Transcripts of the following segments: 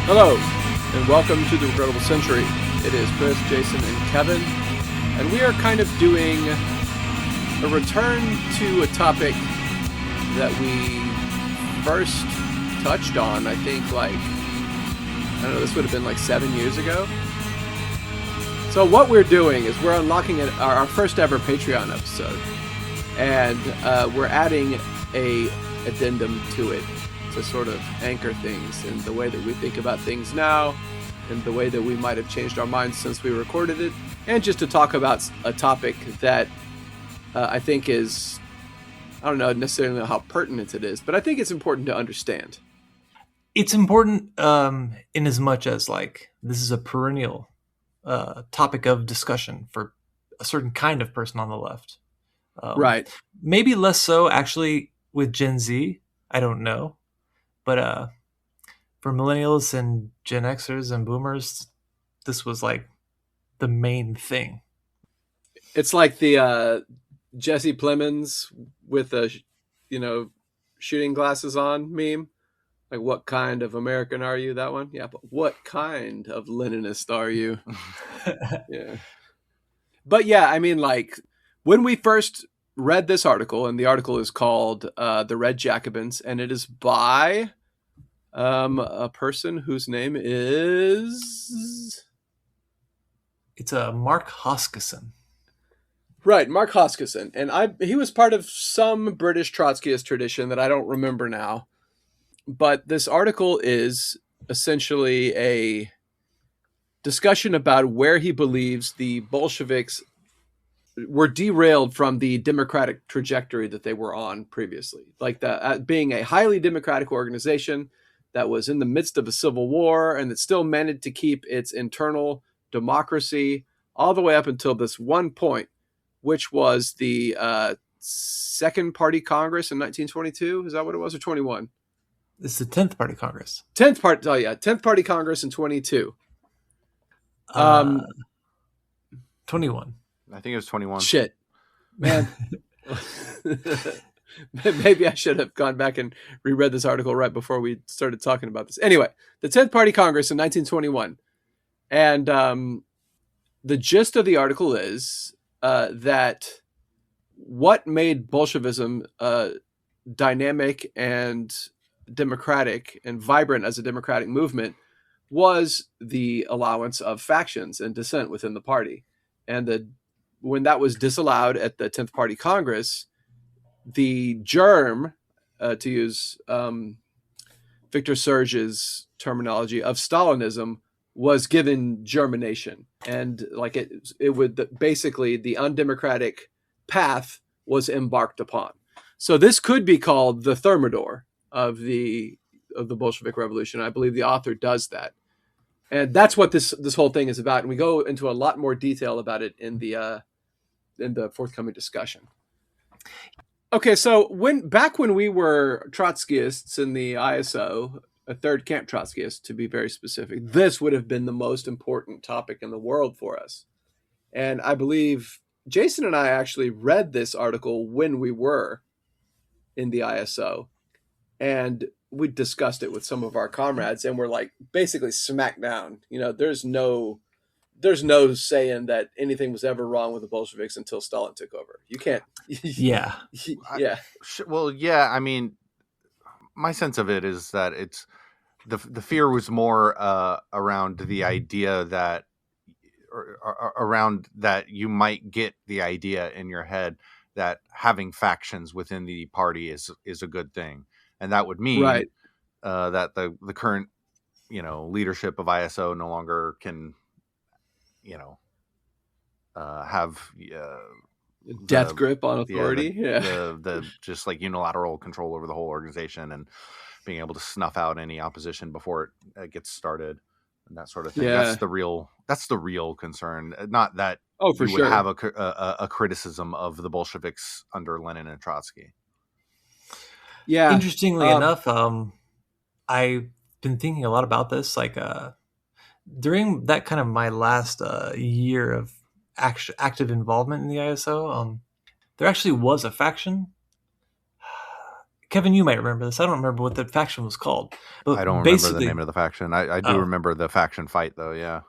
Hello, and welcome to the Regrettable Century. It is Chris, Jason, and Kevin, and we are kind of doing a return to a topic that we first touched on, I think, this would have been like 7 years ago. So what we're doing is we're unlocking our first ever Patreon episode, and we're adding a addendum to it to sort of anchor things in the way that we think about things now and the way that we might have changed our minds since we recorded it, and just to talk about a topic that I think is, I don't know necessarily how pertinent it is, but I think it's important to understand. It's important in as much as this is a perennial topic of discussion for a certain kind of person on the left. Right. Maybe less so actually with Gen Z. I don't know. But for millennials and Gen Xers and boomers, this was like the main thing. It's like the Jesse Plemons with shooting glasses on meme. Like, what kind of American are you? That one? Yeah, but what kind of Leninist are you? Yeah. But yeah, I mean, when we first read this article, and the article is called The Red Jacobins, and it is by a person whose name is... It's Mark Hoskisson. Right, Mark Hoskisson. And he was part of some British Trotskyist tradition that I don't remember now. But this article is essentially a discussion about where he believes the Bolsheviks were derailed from the democratic trajectory that they were on previously. Like being a highly democratic organization that was in the midst of a civil war and that still managed to keep its internal democracy all the way up until this one point, which was the Second Party Congress in 1922. Is that what it was, or 21? It's the 10th Party Congress. 10th Party Congress in 22. 21. I think it was 21. Shit. Man. Maybe I should have gone back and reread this article right before we started talking about this. Anyway, the 10th Party Congress in 1921. And the gist of the article is that what made Bolshevism dynamic and democratic and vibrant as a democratic movement was the allowance of factions and dissent within the party. And when that was disallowed at the 10th Party Congress, the germ, to use Victor Serge's terminology, of Stalinism was given germination. And it would basically, the undemocratic path was embarked upon. So this could be called the Thermidor of the Bolshevik Revolution. I believe the author does that. And that's what this whole thing is about. And we go into a lot more detail about it in the forthcoming discussion. Okay, so back when we were Trotskyists in the ISO, a third camp Trotskyist to be very specific, this would have been the most important topic in the world for us. And I believe Jason and I actually read this article when we were in the ISO, and we discussed it with some of our comrades, and we're basically smack down. There's no saying that anything was ever wrong with the Bolsheviks until Stalin took over. You can't. Yeah. Yeah. Well, yeah. I mean, my sense of it is that it's the fear was more around the idea that, around that you might get the idea in your head that having factions within the party is a good thing, and that would mean that the current leadership of ISO no longer can have death grip on authority. The just unilateral control over the whole organization and being able to snuff out any opposition before it gets started and that sort of thing. Yeah. That's the real concern. Not that for you sure would have a criticism of the Bolsheviks under Lenin and Trotsky. Yeah. Interestingly enough, I've been thinking a lot about this. During that kind of my last year of active involvement in the ISO, there actually was a faction Kevin, you might remember this. I don't remember what the faction was called, but I don't remember the basically, name of the faction. I do remember the faction fight though. Yeah.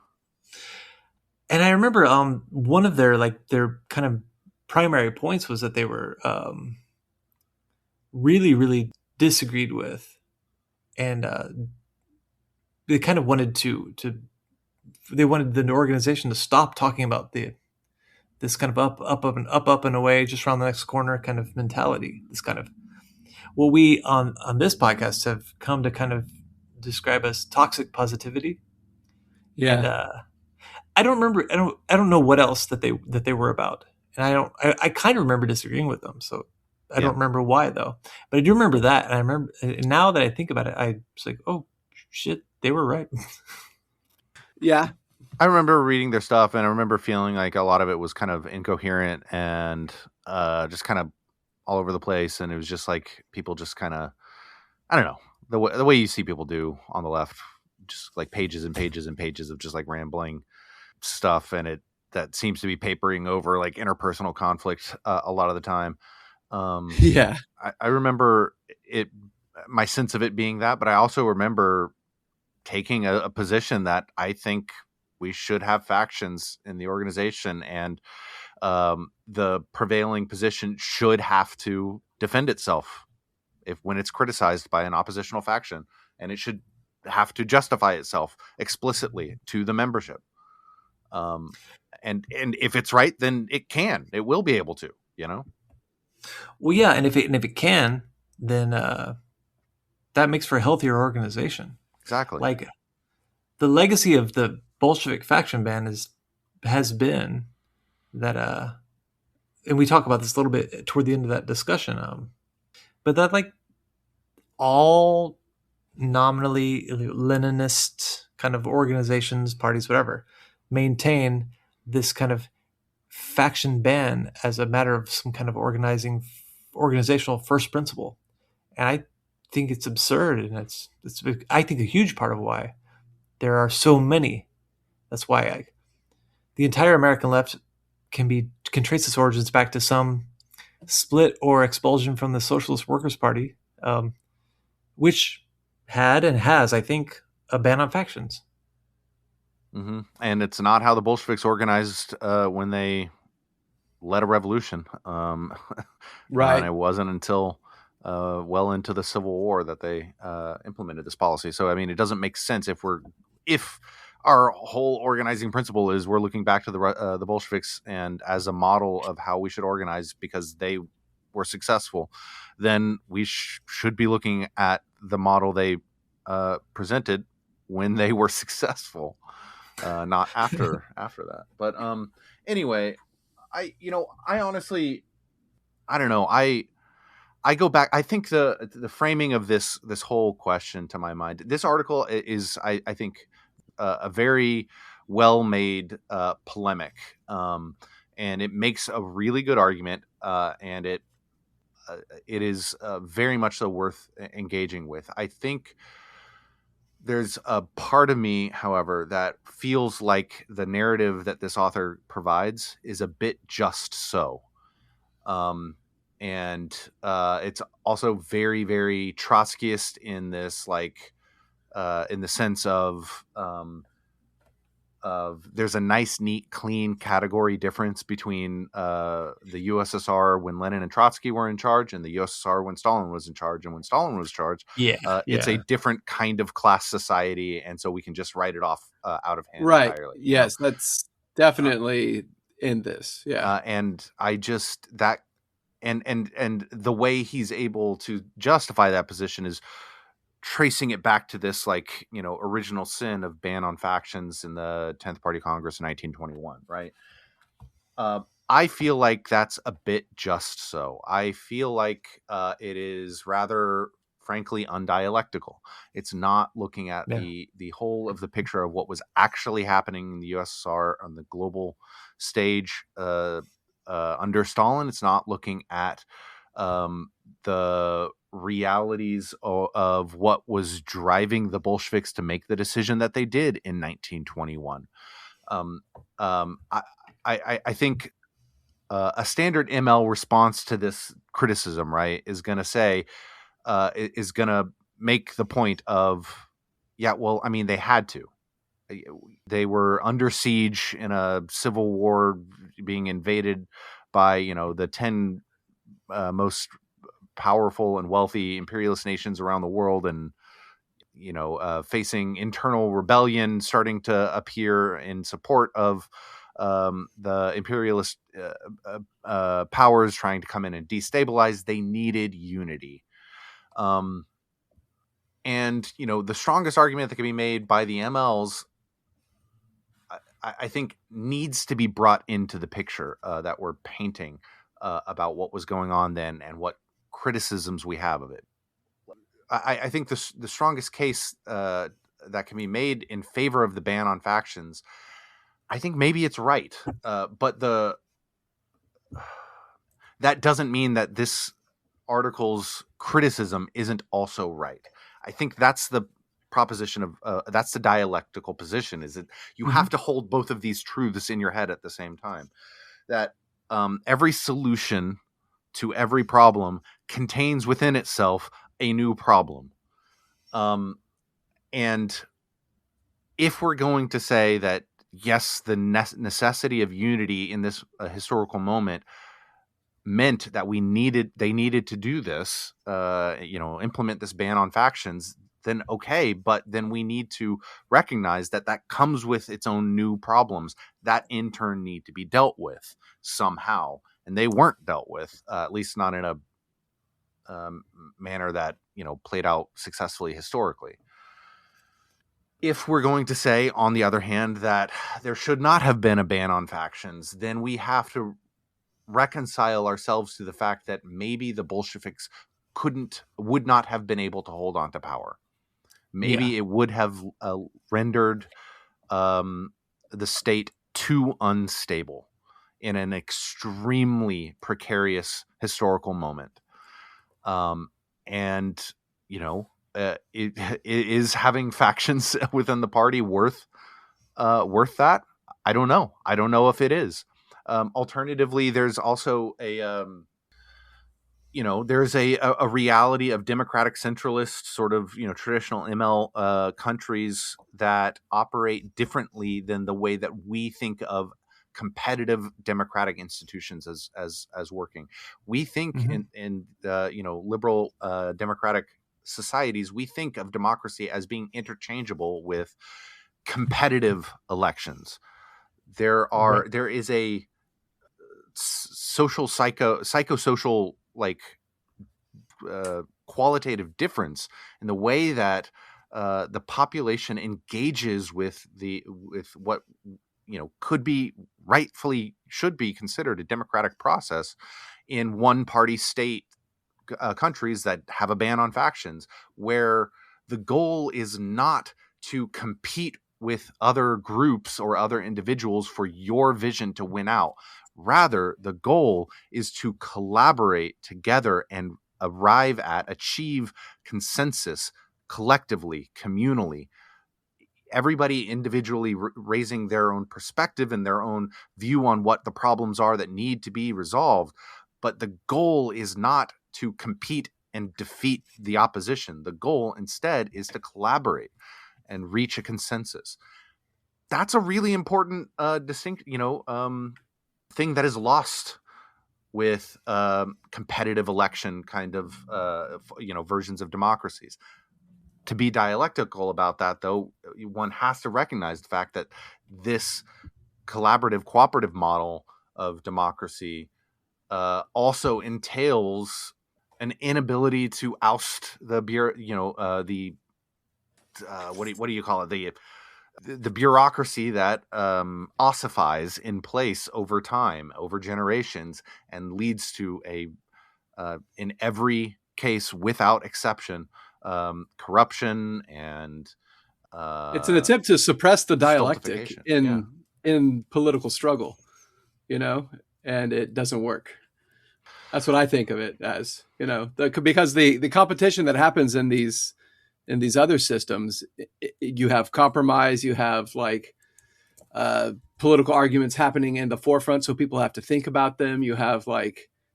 and I remember one of their kind of primary points was that they were really, really disagreed with, and they kind of wanted to they wanted the organization to stop talking about this kind of up and away, just around the next corner kind of mentality. This kind of what we on this podcast have come to kind of describe as toxic positivity. Yeah. And I don't remember. I don't know what else that they were about. And I kind of remember disagreeing with them. So I don't remember why though. But I do remember that. And I remember, and now that I think about it, I was like, oh shit, they were right. Yeah. I remember reading their stuff, and I remember feeling like a lot of it was kind of incoherent and just kind of all over the place. And it was just like people just kind of, I don't know, the way you see people do on the left, just like pages and pages and pages of just like rambling stuff, and it that seems to be papering over like interpersonal conflict a lot of the time. Yeah. I remember it, my sense of it being that, but I also remember taking a position that I think we should have factions in the organization, and the prevailing position should have to defend itself if when it's criticized by an oppositional faction, and it should have to justify itself explicitly to the membership. And if it's right, then it will be able to, you know? Well, yeah, and if it can, then that makes for a healthier organization. Exactly. Like the legacy of the Bolshevik faction ban has been that and we talk about this a little bit toward the end of that discussion, but that like all nominally Leninist kind of organizations, parties, whatever, maintain this kind of faction ban as a matter of some kind of organizational first principle. And I think it's absurd, and it's I think a huge part of why there are so many. That's why the entire American left can trace its origins back to some split or expulsion from the Socialist Workers' Party, which had and has, I think, a ban on factions. Mm-hmm. And it's not how the Bolsheviks organized when they led a revolution. Right. And it wasn't until well into the Civil War that they implemented this policy. So, I mean, it doesn't make sense if our whole organizing principle is we're looking back to the Bolsheviks and as a model of how we should organize because they were successful, then we should be looking at the model they presented when they were successful, not after that. But anyway, I honestly, I don't know. I go back. I think the framing of this whole question to my mind, this article is, I think, a very well made polemic, and it makes a really good argument, and it is very much so worth engaging with. I think there's a part of me, however, that feels like the narrative that this author provides is a bit just so. And it's also very, very Trotskyist in this, like, in the sense of there's a nice, neat, clean category difference between the USSR when Lenin and Trotsky were in charge and the USSR when Stalin was in charge. And when Stalin was in charge, it's a different kind of class society, and so we can just write it off out of hand entirely. Yes, that's definitely in this. Yeah, and I just that. And the way he's able to justify that position is tracing it back to this, like, original sin of ban on factions in the 10th Party Congress in 1921, right? I feel like that's a bit just so. I feel like it is rather, frankly, undialectical. It's not looking at the whole of the picture of what was actually happening in the USSR on the global stage under Stalin. It's not looking at the realities of what was driving the Bolsheviks to make the decision that they did in 1921. I think a standard ML response to this criticism, right, is going to say, is going to make the point of, yeah, well, I mean, they had to. They were under siege in a civil war, being invaded by, the 10 most powerful and wealthy imperialist nations around the world, and facing internal rebellion starting to appear in support of the imperialist powers trying to come in and destabilize. They needed unity. And, the strongest argument that can be made by the MLs, I think, needs to be brought into the picture that we're painting about what was going on then and what criticisms we have of it. I think the strongest case that can be made in favor of the ban on factions, I think maybe it's right, but that doesn't mean that this article's criticism isn't also right. I think that's the proposition of that's the dialectical position, is that you have to hold both of these truths in your head at the same time. That every solution to every problem contains within itself a new problem. And if we're going to say that, yes, the necessity of unity in this historical moment meant that they needed to do this, implement this ban on factions, then okay, but then we need to recognize that comes with its own new problems that in turn need to be dealt with somehow. And they weren't dealt with, at least not in a manner that, played out successfully historically. If we're going to say, on the other hand, that there should not have been a ban on factions, then we have to reconcile ourselves to the fact that maybe the Bolsheviks would not have been able to hold on to power. Maybe it would have rendered the state too unstable in an extremely precarious historical moment. And, is having factions within the party worth that? I don't know. I don't know if it is. Alternatively, there's also there's a reality of democratic centralist sort of, traditional ML countries that operate differently than the way that we think of competitive democratic institutions as working. We think in liberal democratic societies, we think of democracy as being interchangeable with competitive elections. There is a psychosocial qualitative difference in the way that the population engages with what should be considered a democratic process in one party state countries that have a ban on factions, where the goal is not to compete with other groups or other individuals for your vision to win out. Rather, the goal is to collaborate together and achieve consensus collectively, communally. Everybody individually raising their own perspective and their own view on what the problems are that need to be resolved. But the goal is not to compete and defeat the opposition. The goal instead is to collaborate and reach a consensus. That's a really important thing that is lost with competitive election kind of versions of democracies. To be dialectical about that, though, one has to recognize the fact that this collaborative, cooperative model of democracy also entails an inability to oust the what do you call it? The bureaucracy that ossifies in place over time, over generations, and leads to in every case, without exception, corruption and it's an attempt to suppress the dialectic in political struggle, and it doesn't work. That's what I think of it as, because the competition that happens in these other systems, you have compromise, you have political arguments happening in the forefront, so people have to think about them. You have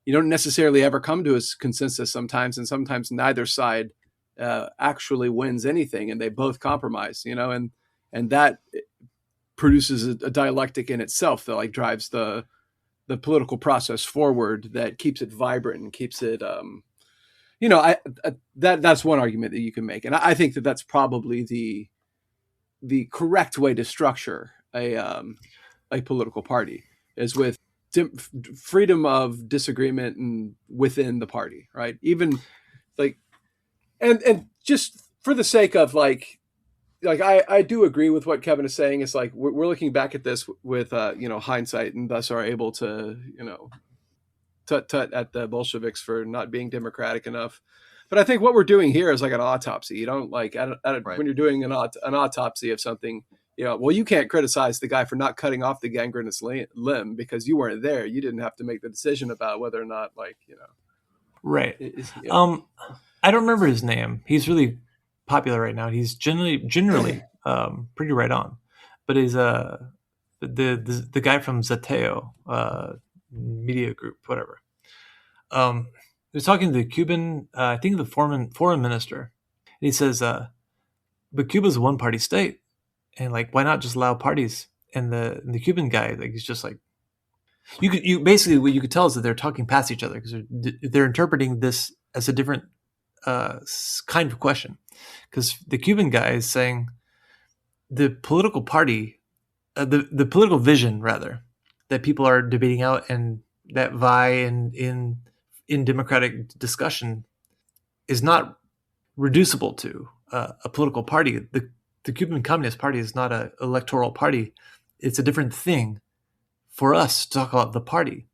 you don't necessarily ever come to a consensus sometimes, and sometimes neither side actually wins anything, and they both compromise, and that produces a dialectic in itself that like drives the political process forward, that keeps it vibrant and keeps it that's one argument that you can make, and I think that that's probably the correct way to structure a political party, is with freedom of disagreement and within the party, right? Even like, and just for the sake of I do agree with what Kevin is saying. It's like we're looking back at this with hindsight, and thus are able to tut tut at the Bolsheviks for not being democratic enough. But I think what we're doing here is like an autopsy. You don't like Right. when you're doing an autopsy of something. Well, you can't criticize the guy for not cutting off the gangrenous limb because you weren't there. You didn't have to make the decision about whether or not, Right. I don't remember his name. He's really popular right now. He's generally pretty right on. But he's the guy from Zateo media group, whatever. He was talking to the Cuban, I think the foreign minister. And he says, but Cuba's a one party state, and like, why not just allow parties? And the Cuban guy, like, he's just like, you basically, what you could tell is that they're talking past each other because they're interpreting this as a different kind of question. Because the Cuban guy is saying the political party, the political vision rather, that people are debating out and that vie in democratic discussion is not reducible to a political party. The Cuban Communist Party is not an electoral party. It's a different thing for us to talk about the party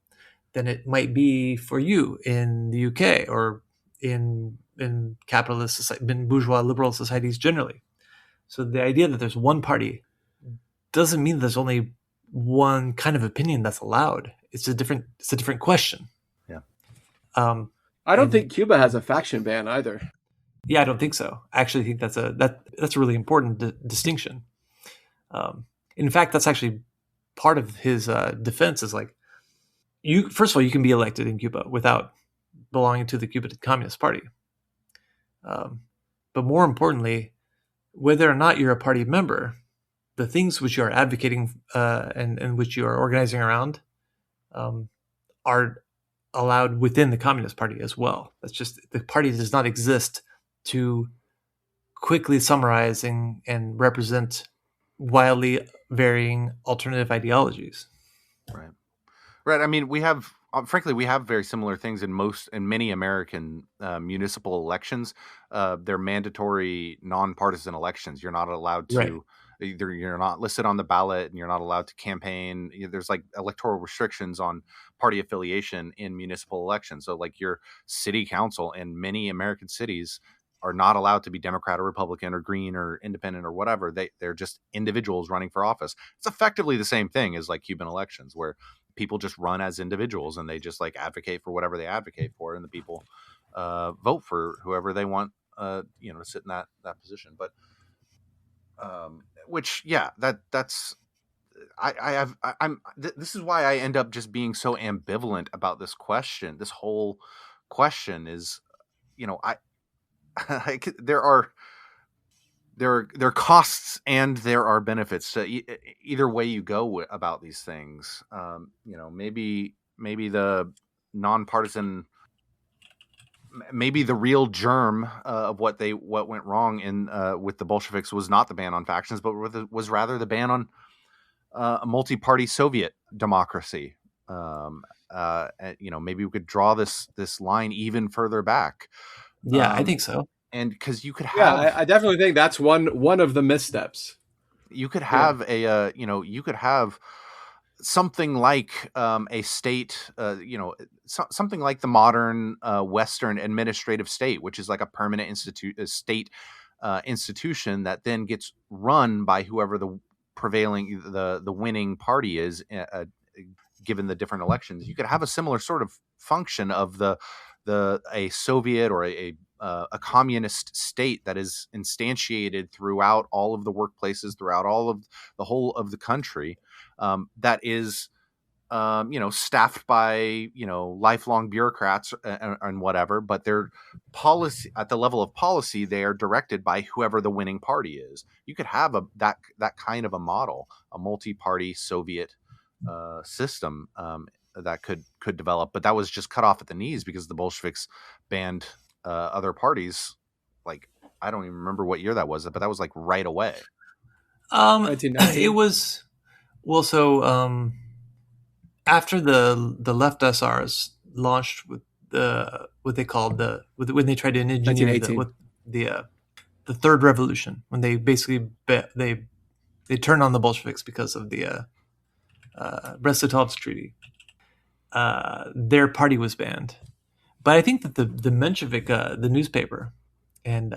than it might be for you in the UK or in capitalist society, in bourgeois liberal societies generally. So the idea that there's one party doesn't mean there's only one kind of opinion that's allowed. It's a different question. Yeah. I don't think Cuba has a faction ban either. Yeah, I don't think so. I actually think that's a really important distinction. In fact, that's actually part of his defense is like, first of all, you can be elected in Cuba without belonging to the Cuban Communist Party. But more importantly, whether or not you're a party member, the things which you are advocating and which you are organizing around are allowed within the Communist Party as well. That's just, the party does not exist to quickly summarize and represent wildly varying alternative ideologies. Right. Right. I mean, we have, frankly, we have very similar things in many American municipal elections. They're mandatory, nonpartisan elections. You're not allowed to, Right. either you're not listed on the ballot and you're not allowed to campaign. There's like electoral restrictions on party affiliation in municipal elections. So like your city council in many American cities are not allowed to be Democrat or Republican or Green or Independent or whatever. They're just individuals running for office. It's effectively the same thing as like Cuban elections, where people just run as individuals and they just like advocate for whatever they advocate for, and the people vote for whoever they want to sit in that position. But which, yeah, that's this is why I end up just being so ambivalent about this question. This whole question is, there are costs and there are benefits to either way you go about these things. Maybe the nonpartisan, maybe the real germ of what went wrong in with the Bolsheviks was not the ban on factions, but was rather the ban on a multi-party Soviet democracy. Maybe we could draw this line even further back. Yeah, I think so. And because you could have, yeah, I definitely think that's one of the missteps. You could have you could have something like a state, something like the modern Western administrative state, which is like a permanent state institution that then gets run by whoever the prevailing, the winning party is, given the different elections. You could have a similar sort of function of a Soviet or a communist state that is instantiated throughout all of the workplaces, throughout all of the whole of the country, that is staffed by, lifelong bureaucrats and whatever, but their policy at the level of policy, they are directed by whoever the winning party is. You could have that kind of a model, a multi-party Soviet system that could develop, but that was just cut off at the knees because the Bolsheviks banned other parties. Like, I don't even remember what year that was, but that was like right away. 1919. It was after the left SRs launched with what they called when they tried to engineer the third revolution, when they basically they turned on the Bolsheviks because of the Brest-Litovsk Treaty. Their party was banned, but I think that the Menshevik, the newspaper, and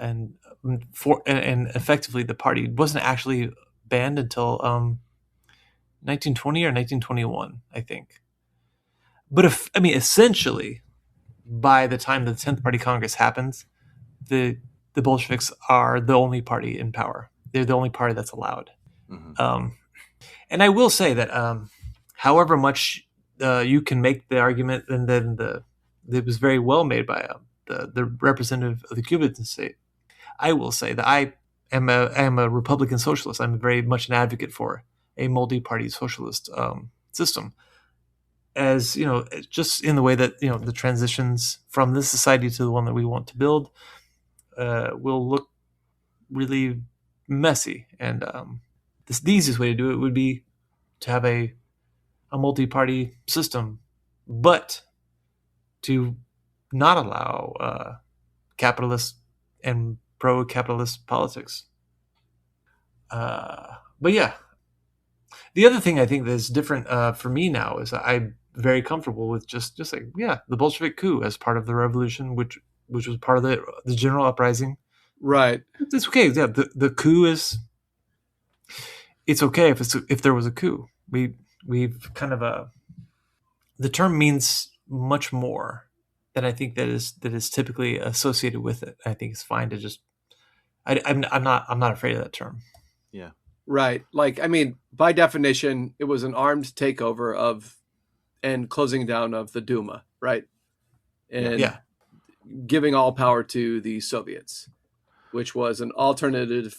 effectively the party wasn't actually banned until 1920 or 1921, I think. But essentially, by the time the 10th Party Congress happens, the Bolsheviks are the only party in power. They're the only party that's allowed. Mm-hmm. And I will say that however much you can make the argument, and then it was very well made by the representative of the Cuban state, I will say that I am a Republican socialist. I'm very much an advocate for a multi-party socialist system, as just in the way that the transitions from this society to the one that we want to build will look really messy. And the easiest way to do it would be to have a multi-party system, but to not allow capitalist and pro-capitalist politics. But yeah, the other thing I think that is different for me now is I'm very comfortable with just like, the Bolshevik coup as part of the revolution, which was part of the general uprising. Right. It's okay. Yeah, the coup is. It's okay if there was a coup. We've kind of the term means much more than I think that is typically associated with it. I think it's fine to just. I'm not afraid of that term. Yeah. Right. Like, I mean, by definition, it was an armed takeover of and closing down of the Duma, right? And giving all power to the Soviets, which was an alternative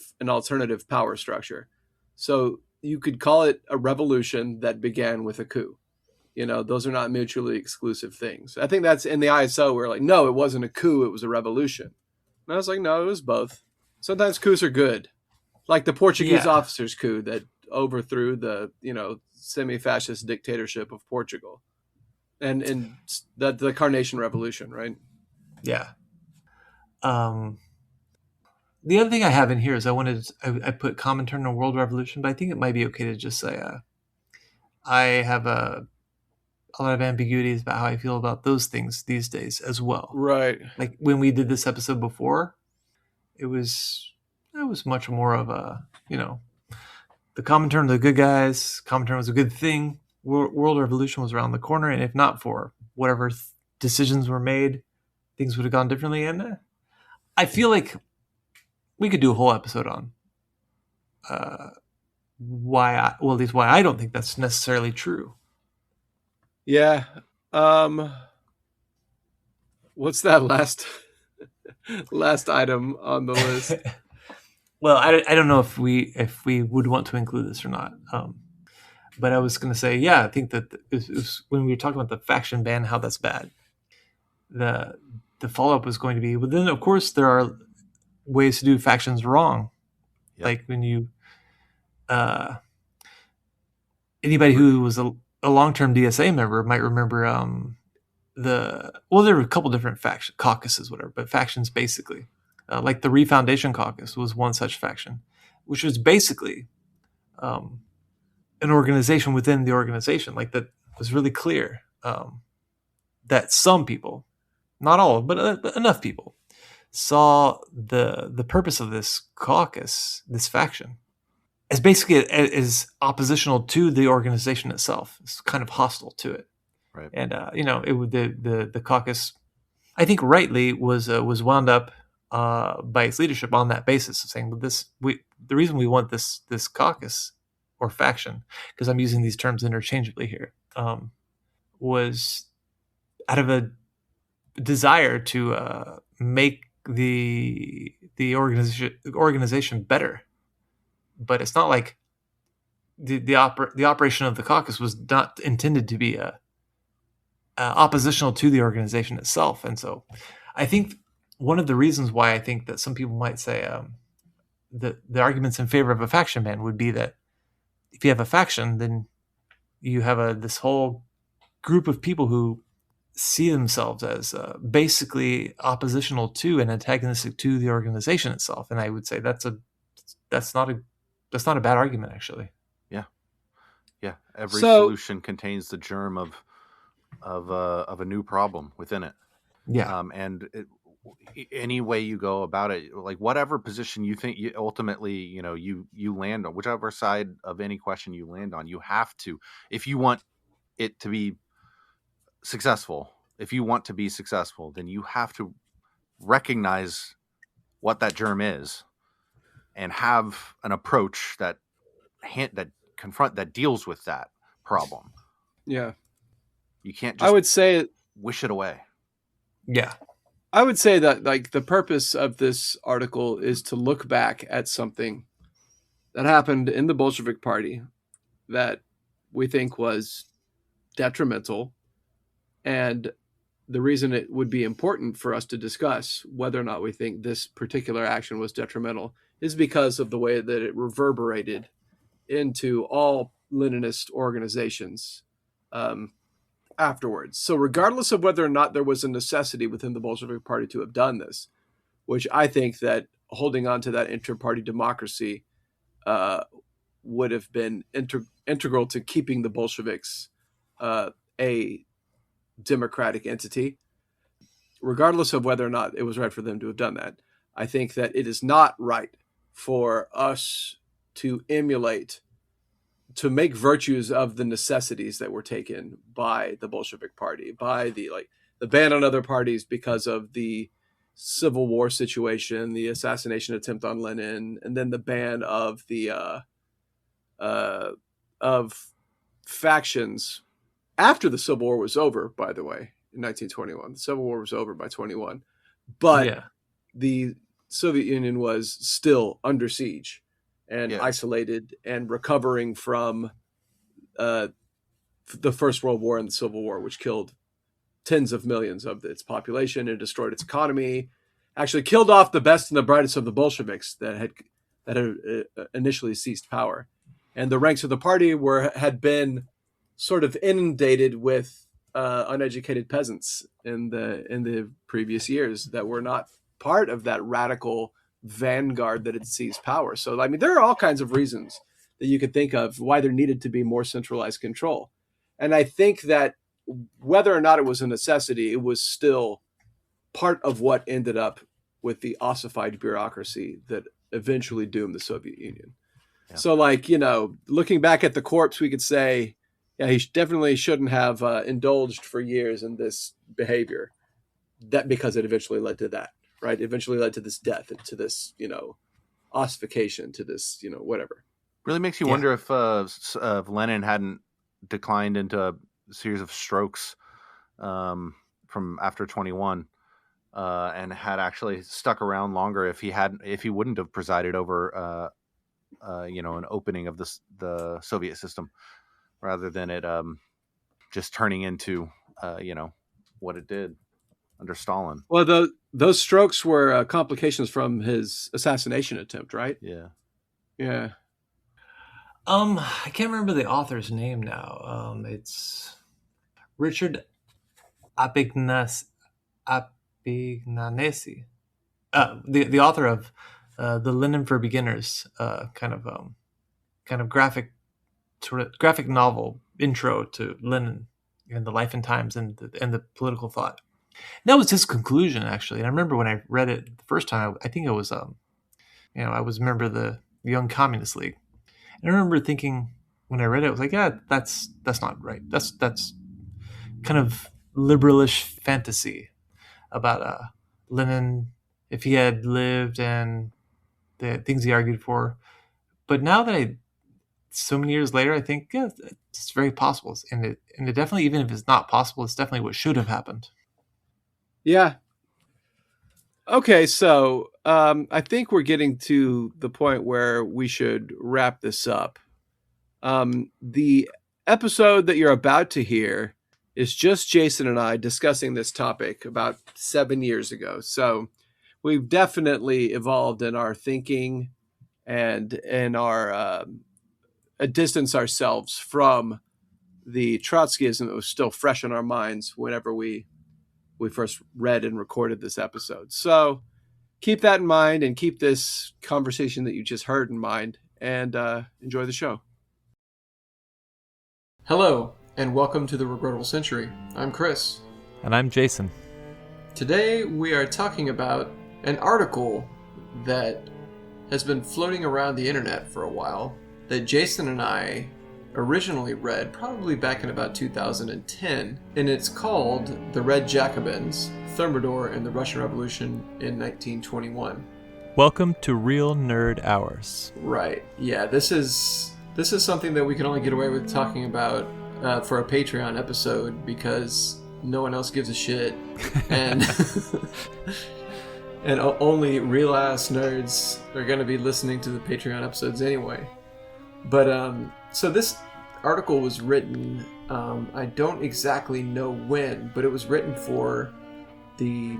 power structure. So you could call it a revolution that began with a coup. Those are not mutually exclusive things. I think that's in the ISO. We're like, no, it wasn't a coup. It was a revolution. And I was like, no, it was both. Sometimes coups are good. Like the Portuguese officers' coup that overthrew the, semi-fascist dictatorship of Portugal. And the Carnation Revolution, right? Yeah. The other thing I have in here is I put Comintern and World Revolution, but I think it might be okay to just say I have a lot of ambiguities about how I feel about those things these days as well. Right. Like when we did this episode before, I was much more of a, the Comintern, the good guys. Comintern was a good thing. World Revolution was around the corner, and if not for whatever decisions were made, things would have gone differently. And I feel like we could do a whole episode on why I don't think that's necessarily true. Yeah. What's that last item on the list? Well, I don't know if we would want to include this or not. But I was going to say, I think that it was when we were talking about the faction ban, how that's bad. The follow-up was going to be, but then of course there are ways to do factions wrong. Yep. Like when you anybody who was a long-term DSA member might remember there were a couple different caucuses, whatever, but factions basically. Like the Refoundation Caucus was one such faction, which was basically an organization within the organization. Like that was really clear that some people, not all, but enough people, saw the purpose of this caucus, this faction, as basically as oppositional to the organization itself. It's kind of hostile to it. Right. And it would the caucus, I think rightly was wound up by its leadership on that basis of saying, the reason we want this caucus or faction, because I'm using these terms interchangeably here, was out of a desire to make the organization better. But it's not like the operation of the caucus was not intended to be oppositional to the organization itself. And so I think one of the reasons why I think that some people might say the arguments in favor of a faction ban would be that if you have a faction, then you have this whole group of people who see themselves as basically oppositional to and antagonistic to the organization itself. And I would say that's not a bad argument, actually. Yeah. Every solution contains the germ of a new problem within it. Yeah. Any way you go about it, like whatever position you think you ultimately, you land on, whichever side of any question you land on, you have to, if you want it to be successful, then you have to recognize what that germ is and have an approach that deals with that problem. Yeah. You can't just, I would say, wish it away. Yeah. I would say that like the purpose of this article is to look back at something that happened in the Bolshevik Party that we think was detrimental. And the reason it would be important for us to discuss whether or not we think this particular action was detrimental is because of the way that it reverberated into all Leninist organizations afterwards. So regardless of whether or not there was a necessity within the Bolshevik Party to have done this, which I think that holding on to that inter-party democracy would have been integral to keeping the Bolsheviks a democratic entity, regardless of whether or not it was right for them to have done that, I think that it is not right for us to emulate, to make virtues of the necessities that were taken by the Bolshevik Party, by the ban on other parties because of the Civil War situation, the assassination attempt on Lenin, and then the ban of of factions after the Civil War was over, by the way, in 1921. The Civil War was over by 21. But the Soviet Union was still under siege and isolated and recovering from the First World War and the Civil War, which killed tens of millions of its population and destroyed its economy, actually killed off the best and the brightest of the Bolsheviks that had initially seized power. And the ranks of the party had been sort of inundated with uneducated peasants in the previous years that were not part of that radical vanguard that had seized power. So, I mean, there are all kinds of reasons that you could think of why there needed to be more centralized control. And I think that whether or not it was a necessity, it was still part of what ended up with the ossified bureaucracy that eventually doomed the Soviet Union. Yeah. So, looking back at the corpse, we could say, yeah, he definitely shouldn't have indulged for years in this behavior. That because it eventually led to that, right? It eventually led to this death, to this, ossification, to this, whatever. Really makes you wonder if Lenin hadn't declined into a series of strokes from after 21 and had actually stuck around longer if he wouldn't have presided over an opening of the Soviet system, rather than it just turning into what it did under Stalin. Well, those strokes were complications from his assassination attempt, right? Yeah. I can't remember the author's name now. It's Richard Apignanesi. The author of the Lenin for Beginners, kind of graphic novel intro to Lenin and the life and times and the political thought. And that was his conclusion, actually. And I remember when I read it the first time, I think it was, I was a member of the Young Communist League. And I remember thinking when I read it, I was like, yeah, that's not right. That's kind of liberalish fantasy about Lenin, if he had lived and the things he argued for. But now that I so many years later, I think it's very possible, and it definitely, even if it's not possible, it's definitely what should have happened. Yeah. Okay, so I think we're getting to the point where we should wrap this up. The episode that you're about to hear is just Jason and I discussing this topic about 7 years ago. So we've definitely evolved in our thinking and in our distance ourselves from the Trotskyism that was still fresh in our minds whenever we first read and recorded this episode. So keep that in mind and keep this conversation that you just heard in mind, and enjoy the show. Hello, and welcome to the Regrettable Century. I'm Chris. And I'm Jason. Today we are talking about an article that has been floating around the internet for a while that Jason and I originally read probably back in about 2010, and it's called The Red Jacobins, Thermidor and the Russian Revolution in 1921. Welcome to Real Nerd Hours. Right. Yeah, this is something that we can only get away with talking about for a Patreon episode because no one else gives a shit, and and only real ass nerds are going to be listening to the Patreon episodes anyway. But so this article was written, I don't exactly know when, but it was written for the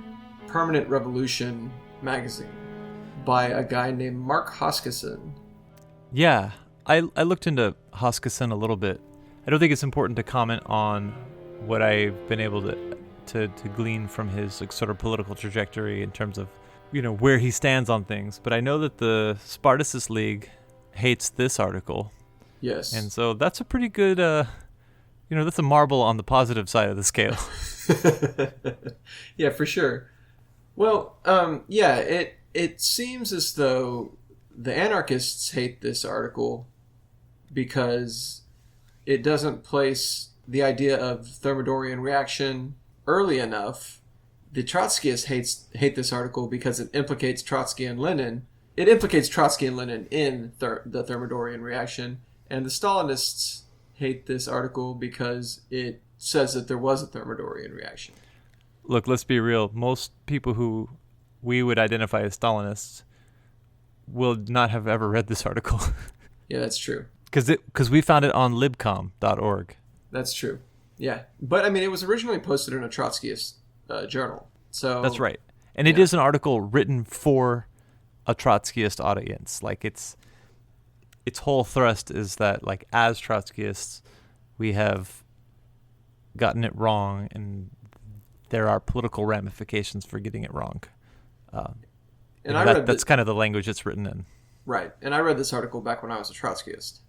Permanent Revolution magazine by a guy named Mark Hoskisson. Yeah, I looked into Hoskisson a little bit. I don't think it's important to comment on what I've been able to glean from his sort of political trajectory in terms of, where he stands on things. But I know that the Spartacist League hates this article. Yes. And so that's a pretty good, that's a marble on the positive side of the scale. Yeah, for sure. Well, it seems as though the anarchists hate this article because it doesn't place the idea of Thermidorian reaction early enough. The Trotskyists hate this article because it implicates Trotsky and Lenin. It implicates Trotsky and Lenin in the Thermidorian reaction. And the Stalinists hate this article because it says that there was a Thermidorian reaction. Look, let's be real. Most people who we would identify as Stalinists will not have ever read this article. Yeah, that's true. Because we found it on libcom.org. That's true. Yeah. But, I mean, it was originally posted in a Trotskyist journal. So that's right. And it is an article written for a Trotskyist audience. Like, its whole thrust is that, like, as Trotskyists, we have gotten it wrong, and there are political ramifications for getting it wrong. That's kind of the language it's written in. Right. And I read this article back when I was a Trotskyist.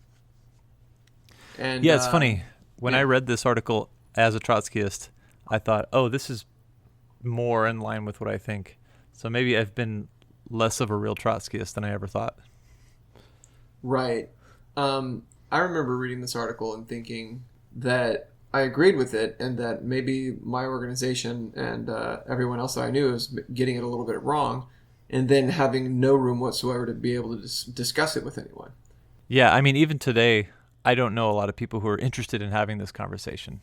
And yeah, it's funny. When I read this article as a Trotskyist, I thought, oh, this is more in line with what I think. So maybe I've been less of a real Trotskyist than I ever thought. Right. I remember reading this article and thinking that I agreed with it and that maybe my organization and everyone else that I knew was getting it a little bit wrong, and then having no room whatsoever to be able to discuss it with anyone. Yeah, I mean, even today, I don't know a lot of people who are interested in having this conversation.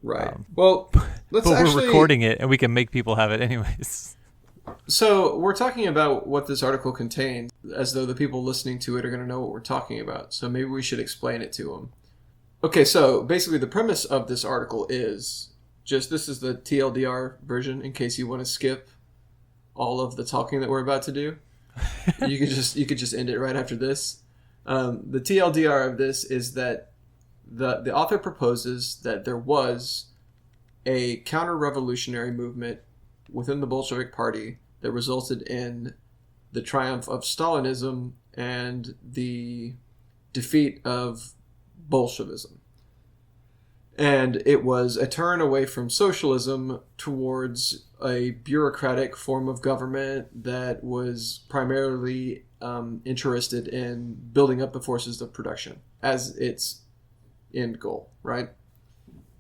Right. Well, but we're recording it, and we can make people have it anyways. So we're talking about what this article contains, as though the people listening to it are going to know what we're talking about. So maybe we should explain it to them. Okay, so basically the premise of this article is this is the TLDR version, in case you want to skip all of the talking that we're about to do. You could just end it right after this. The TLDR of this is that the author proposes that there was a counter-revolutionary movement within the Bolshevik Party that resulted in the triumph of Stalinism and the defeat of Bolshevism. And it was a turn away from socialism towards a bureaucratic form of government that was primarily interested in building up the forces of production as its end goal, right?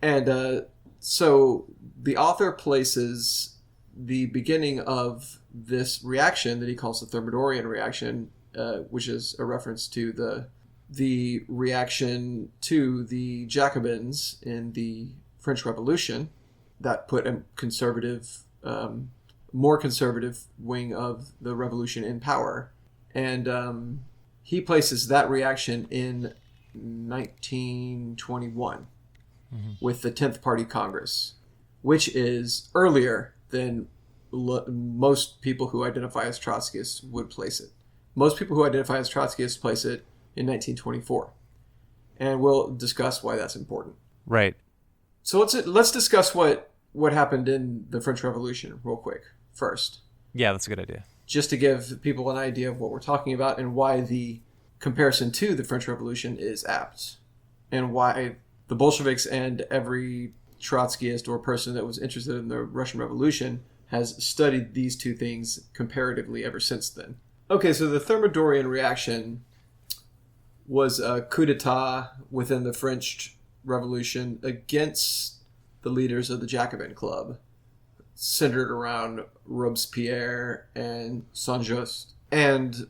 And so the author places the beginning of this reaction that he calls the Thermidorian reaction, which is a reference to the reaction to the Jacobins in the French Revolution that put a more conservative wing of the revolution in power. And he places that reaction in 1921 with the 10th Party Congress, which is earlier than most people who identify as Trotskyists would place it. Most people who identify as Trotskyists place it in 1924. And we'll discuss why that's important. Right. So let's discuss what happened in the French Revolution real quick first. Yeah, that's a good idea. Just to give people an idea of what we're talking about and why the comparison to the French Revolution is apt, and why the Bolsheviks and every Trotskyist or person that was interested in the Russian Revolution has studied these two things comparatively ever since then. Okay, so the Thermidorian reaction was a coup d'etat within the French Revolution against the leaders of the Jacobin Club, centered around Robespierre and Saint-Just, and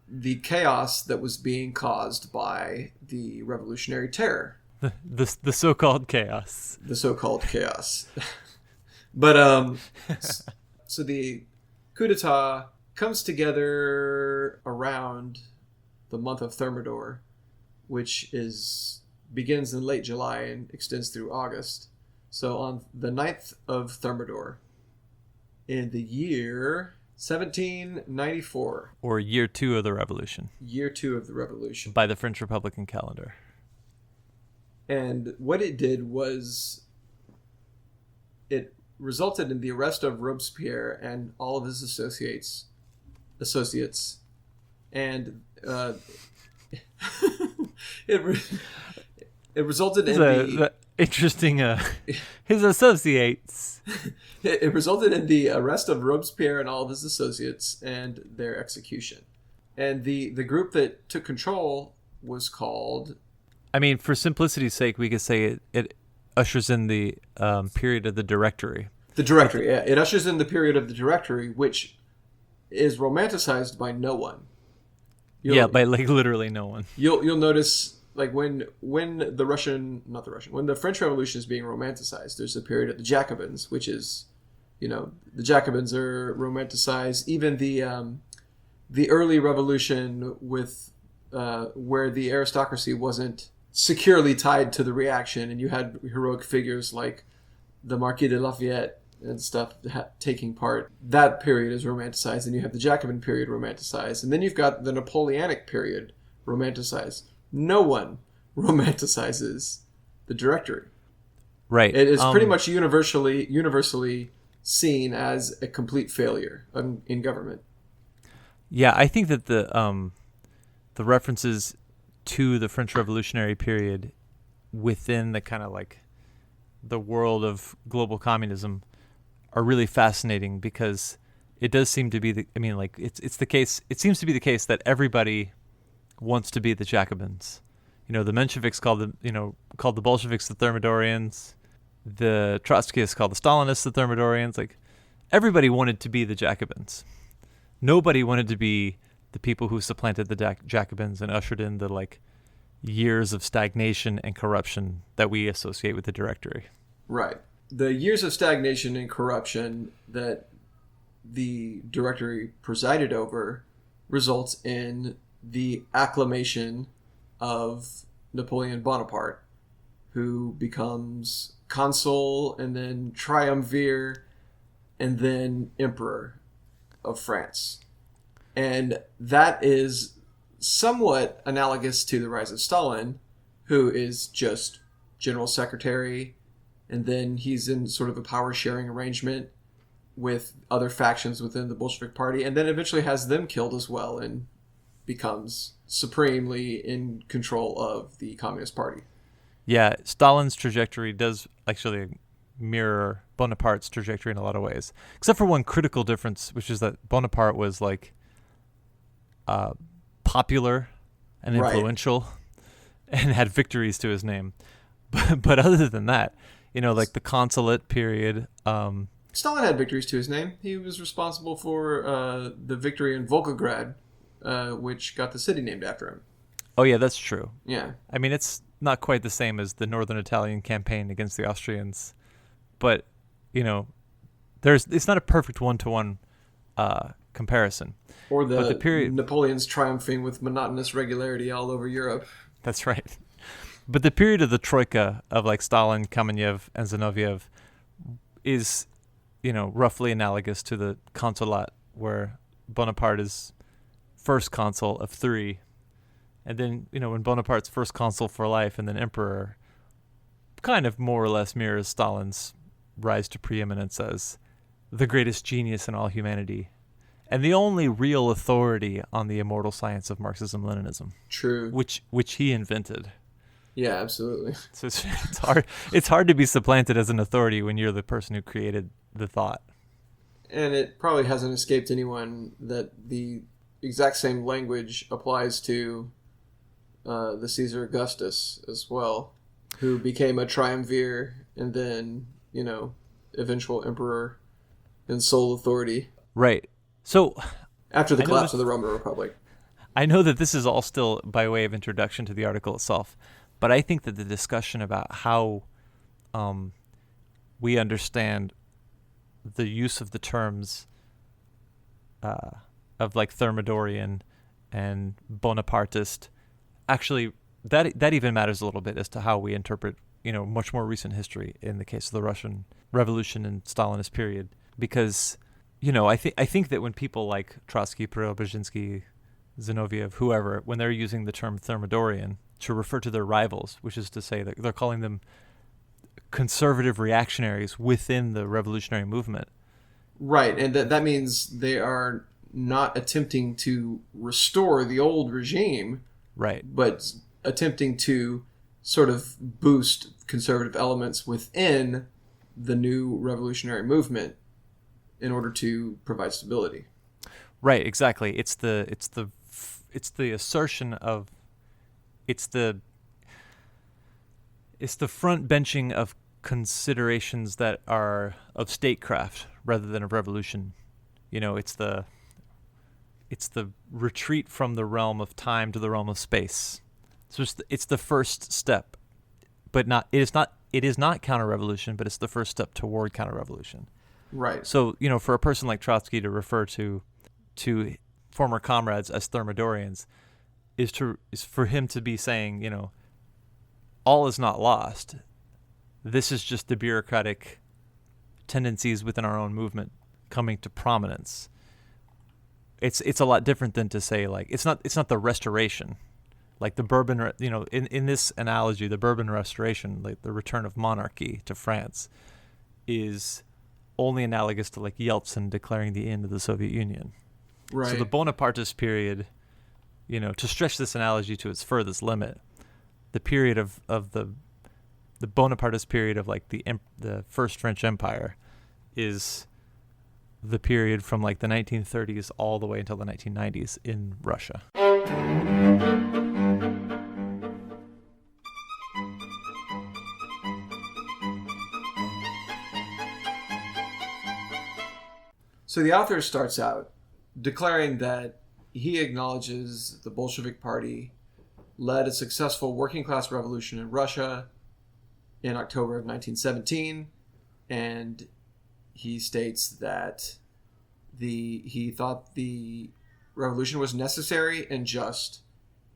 the chaos that was being caused by the Revolutionary Terror. The so-called chaos. The so-called chaos. But, so the coup d'etat comes together around the month of Thermidor, which begins in late July and extends through August. So on the 9th of Thermidor, in the year 1794. Or year 2 of the revolution. Year 2 of the revolution. By the French Republican calendar. And what it did was it resulted in the arrest of Robespierre and all of his associates. And it resulted in interesting his associates. It resulted in the arrest of Robespierre and all of his associates and their execution. And the group that took control was called... I mean, for simplicity's sake, we could say it ushers in the period of the Directory. The Directory, yeah. It ushers in the period of the Directory, which is romanticized by no one. By literally no one. You'll notice, like, when the French Revolution is being romanticized, there's a period of the Jacobins, which is, the Jacobins are romanticized. Even the early revolution with where the aristocracy wasn't securely tied to the reaction, and you had heroic figures like the Marquis de Lafayette and stuff taking part. That period is romanticized, and you have the Jacobin period romanticized, and then you've got the Napoleonic period romanticized. No one romanticizes the Directory. Right. It is pretty much universally seen as a complete failure in government. Yeah, I think that the references to the French Revolutionary period within the kind of like the world of global communism are really fascinating, because it does seem to be it's the case. It seems to be the case that everybody wants to be the Jacobins. The Mensheviks called the Bolsheviks the Thermidorians. The Trotskyists called the Stalinists the Thermidorians. Like, everybody wanted to be the Jacobins. Nobody wanted to be the people who supplanted the Jacobins and ushered in the years of stagnation and corruption that we associate with the Directory. Right. The years of stagnation and corruption that the Directory presided over results in the acclamation of Napoleon Bonaparte, who becomes consul and then triumvir and then emperor of France. And that is somewhat analogous to the rise of Stalin, who is just general secretary, and then he's in sort of a power-sharing arrangement with other factions within the Bolshevik Party, and then eventually has them killed as well and becomes supremely in control of the Communist Party. Yeah, Stalin's trajectory does actually mirror Bonaparte's trajectory in a lot of ways, except for one critical difference, which is that Bonaparte was popular and influential, and had victories to his name. But other than that, the consulate period. Stalin had victories to his name. He was responsible for the victory in Volgograd, which got the city named after him. Oh yeah, that's true. Yeah. I mean, it's not quite the same as the Northern Italian campaign against the Austrians, but you know, it's not a perfect one-to-one comparison. Or But the the period Napoleon's triumphing with monotonous regularity all over Europe. That's right. But the period of the troika of like Stalin, Kamenev, and Zinoviev is, roughly analogous to the consulate where Bonaparte is first consul of 3. And then, when Bonaparte's first consul for life and then emperor, kind of more or less mirrors Stalin's rise to preeminence as the greatest genius in all humanity and the only real authority on the immortal science of Marxism-Leninism. True. Which he invented. Yeah, absolutely. So it's hard. It's hard to be supplanted as an authority when you're the person who created the thought. And it probably hasn't escaped anyone that the exact same language applies to the Caesar Augustus as well, who became a triumvir and then, eventual emperor and sole authority. Right. So after the collapse of the Roman Republic. I know that this is all still by way of introduction to the article itself, but I think that the discussion about how we understand the use of the terms of like Thermidorian and Bonapartist, actually that even matters a little bit as to how we interpret, much more recent history in the case of the Russian Revolution and Stalinist period, because I think that when people like Trotsky, Preobrazhensky, Zinoviev, whoever, when they're using the term Thermidorian to refer to their rivals, which is to say that they're calling them conservative reactionaries within the revolutionary movement. Right, and that means they are not attempting to restore the old regime, right, but attempting to sort of boost conservative elements within the new revolutionary movement in order to provide stability. Right, exactly. It's the assertion of it's the front benching of considerations that are of statecraft rather than of revolution. It's the retreat from the realm of time to the realm of space. So it's the first step, but it is not counter-revolution, but it's the first step toward counter-revolution. Right. So, for a person like Trotsky to refer to former comrades as Thermidorians is for him to be saying, all is not lost. This is just the bureaucratic tendencies within our own movement coming to prominence. It's a lot different than to say like it's not the restoration, like the Bourbon, in this analogy, the Bourbon Restoration, like the return of monarchy to France, is only analogous to like Yeltsin declaring the end of the Soviet Union. Right. So the Bonapartist period, to stretch this analogy to its furthest limit, the period of the Bonapartist period of like the First French Empire is the period from like the 1930s all the way until the 1990s in Russia. So the author starts out declaring that he acknowledges the Bolshevik Party led a successful working-class revolution in Russia in October of 1917, and he states that he thought the revolution was necessary and just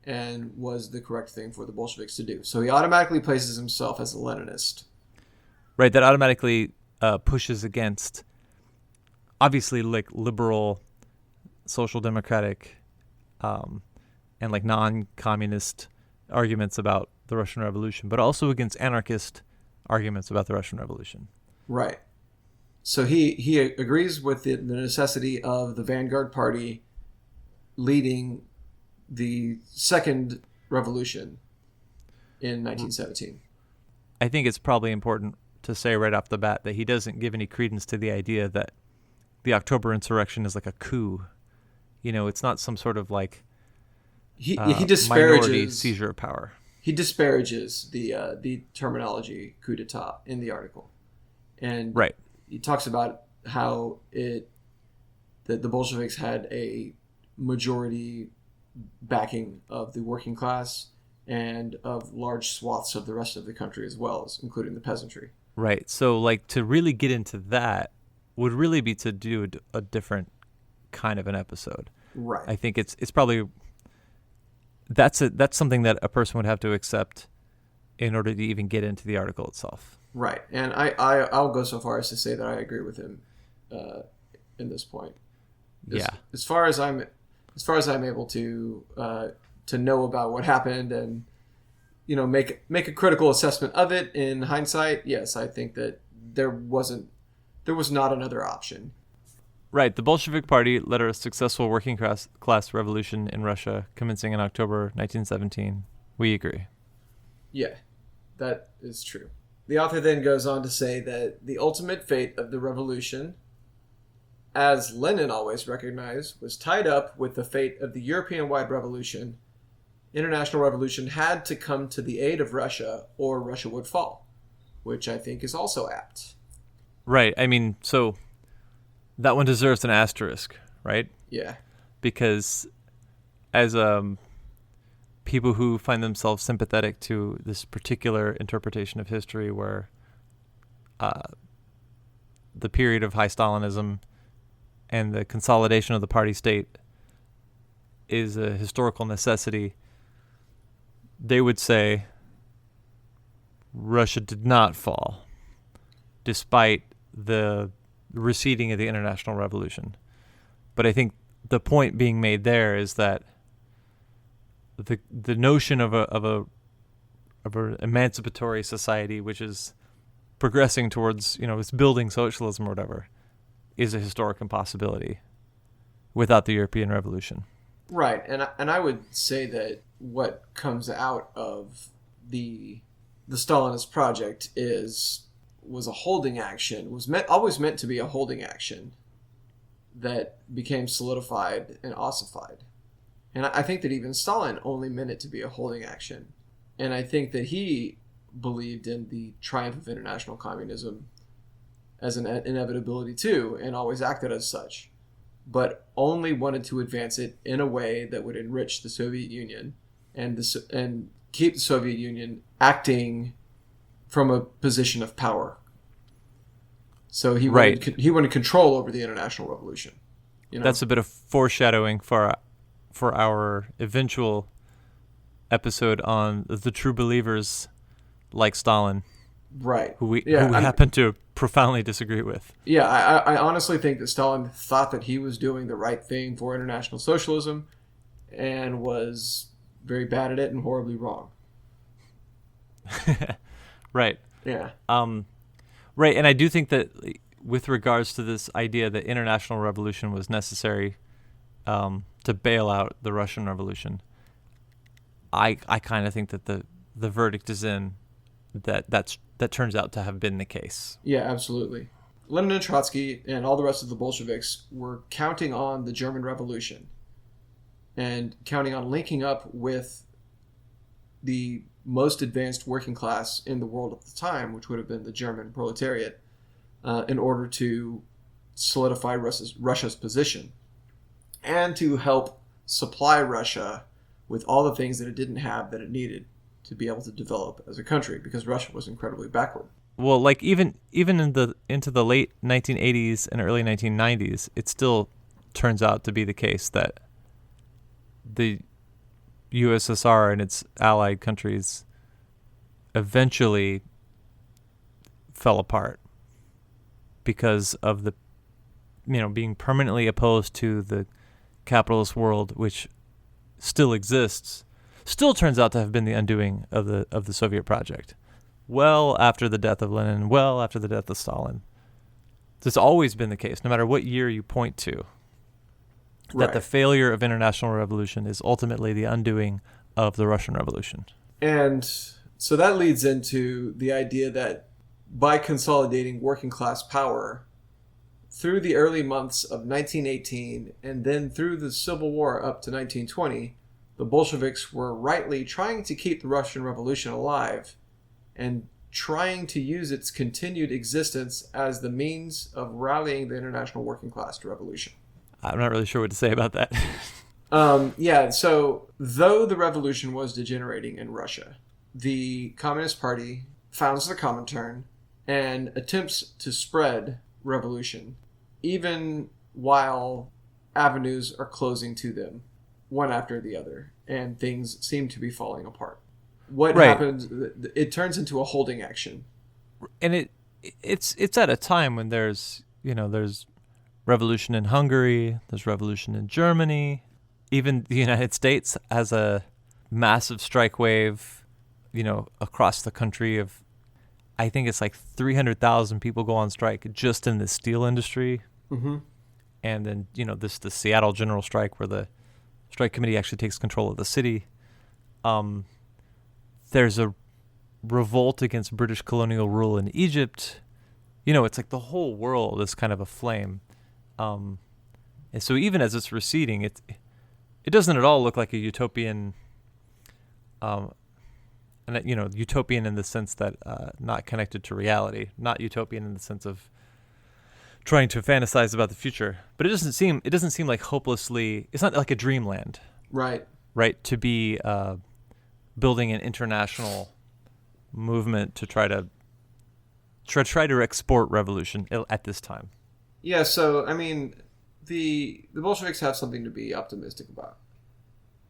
and was the correct thing for the Bolsheviks to do. So he automatically places himself as a Leninist. Right, that automatically pushes against, obviously, like liberal, social democratic, and like non-communist arguments about the Russian Revolution, but also against anarchist arguments about the Russian Revolution. Right. So he agrees with the necessity of the vanguard party leading the second revolution in 1917. I think it's probably important to say right off the bat that he doesn't give any credence to the idea that the October insurrection is like a coup. It's not some sort of like he disparages minority seizure of power. He disparages the terminology coup d'état in the article, and right. He talks about how that the Bolsheviks had a majority backing of the working class and of large swaths of the rest of the country as well, as including the peasantry. Right. So, like, to really get into that would really be to do a different kind of an episode. Right. I think it's probably that's something that a person would have to accept in order to even get into the article itself. Right. And I'll go so far as to say that I agree with him in this point. As far as I'm able to know about what happened and make a critical assessment of it in hindsight, yes, I think that there was not another option. Right. The Bolshevik Party led a successful working class revolution in Russia commencing in October 1917. We agree. Yeah, that is true. The author then goes on to say that the ultimate fate of the revolution, as Lenin always recognized, was tied up with the fate of the European-wide revolution. International revolution had to come to the aid of Russia or Russia would fall, which I think is also apt. Right. I mean, so that one deserves an asterisk, right? Yeah. Because as people who find themselves sympathetic to this particular interpretation of history where the period of high Stalinism and the consolidation of the party state is a historical necessity, they would say Russia did not fall despite the receding of the International Revolution. But I think the point being made there is that the notion of an emancipatory society, which is progressing towards, it's building socialism or whatever, is a historic impossibility without the European Revolution. Right, and I would say that what comes out of the Stalinist project was a holding action, always meant to be a holding action that became solidified and ossified. And I think that even Stalin only meant it to be a holding action. And I think that he believed in the triumph of international communism as an inevitability too, and always acted as such, but only wanted to advance it in a way that would enrich the Soviet Union and keep the Soviet Union acting from a position of power. So he wanted control over the international revolution. That's a bit of foreshadowing for our eventual episode on the true believers like Stalin. Right. Who we happen to profoundly disagree with. Yeah, I honestly think that Stalin thought that he was doing the right thing for international socialism and was very bad at it and horribly wrong. Right. Yeah. Right, and I do think that with regards to this idea that international revolution was necessary to bail out the Russian Revolution, I kind of think that the verdict is in that turns out to have been the case. Yeah, absolutely. Lenin and Trotsky and all the rest of the Bolsheviks were counting on the German Revolution and counting on linking up with the most advanced working class in the world at the time, which would have been the German proletariat, in order to solidify Russia's position and to help supply Russia with all the things that it didn't have that it needed to be able to develop as a country, because Russia was incredibly backward. Well, like even into the late 1980s and early 1990s, it still turns out to be the case that the USSR and its allied countries eventually fell apart because of the being permanently opposed to the capitalist world, which still exists. Still turns out to have been the undoing of the Soviet project. Well after the death of Lenin, well after the death of Stalin. It's always been the case, no matter what year you point to, that the failure of international revolution is ultimately the undoing of the Russian Revolution. And so that leads into the idea that by consolidating working class power through the early months of 1918 and then through the Civil War up to 1920, the Bolsheviks were rightly trying to keep the Russian Revolution alive and trying to use its continued existence as the means of rallying the international working class to revolution. I'm not really sure what to say about that. Yeah, so though the revolution was degenerating in Russia, the Communist Party founds the Comintern and attempts to spread revolution, even while avenues are closing to them, one after the other, and things seem to be falling apart. What happens? It turns into a holding action, and it's at a time when there's revolution in Hungary, there's revolution in Germany, even the United States has a massive strike wave, across the country of, I think it's like 300,000 people go on strike just in the steel industry. Mm-hmm. And then, the Seattle General Strike, where the strike committee actually takes control of the city. There's a revolt against British colonial rule in Egypt. It's like the whole world is kind of aflame. And so even as it's receding, it doesn't at all look like a utopian, utopian in the sense that not connected to reality, not utopian in the sense of trying to fantasize about the future. But it doesn't seem like hopelessly. It's not like a dreamland, right? To be building an international movement to try to export revolution at this time. Yeah. So I mean, the Bolsheviks have something to be optimistic about,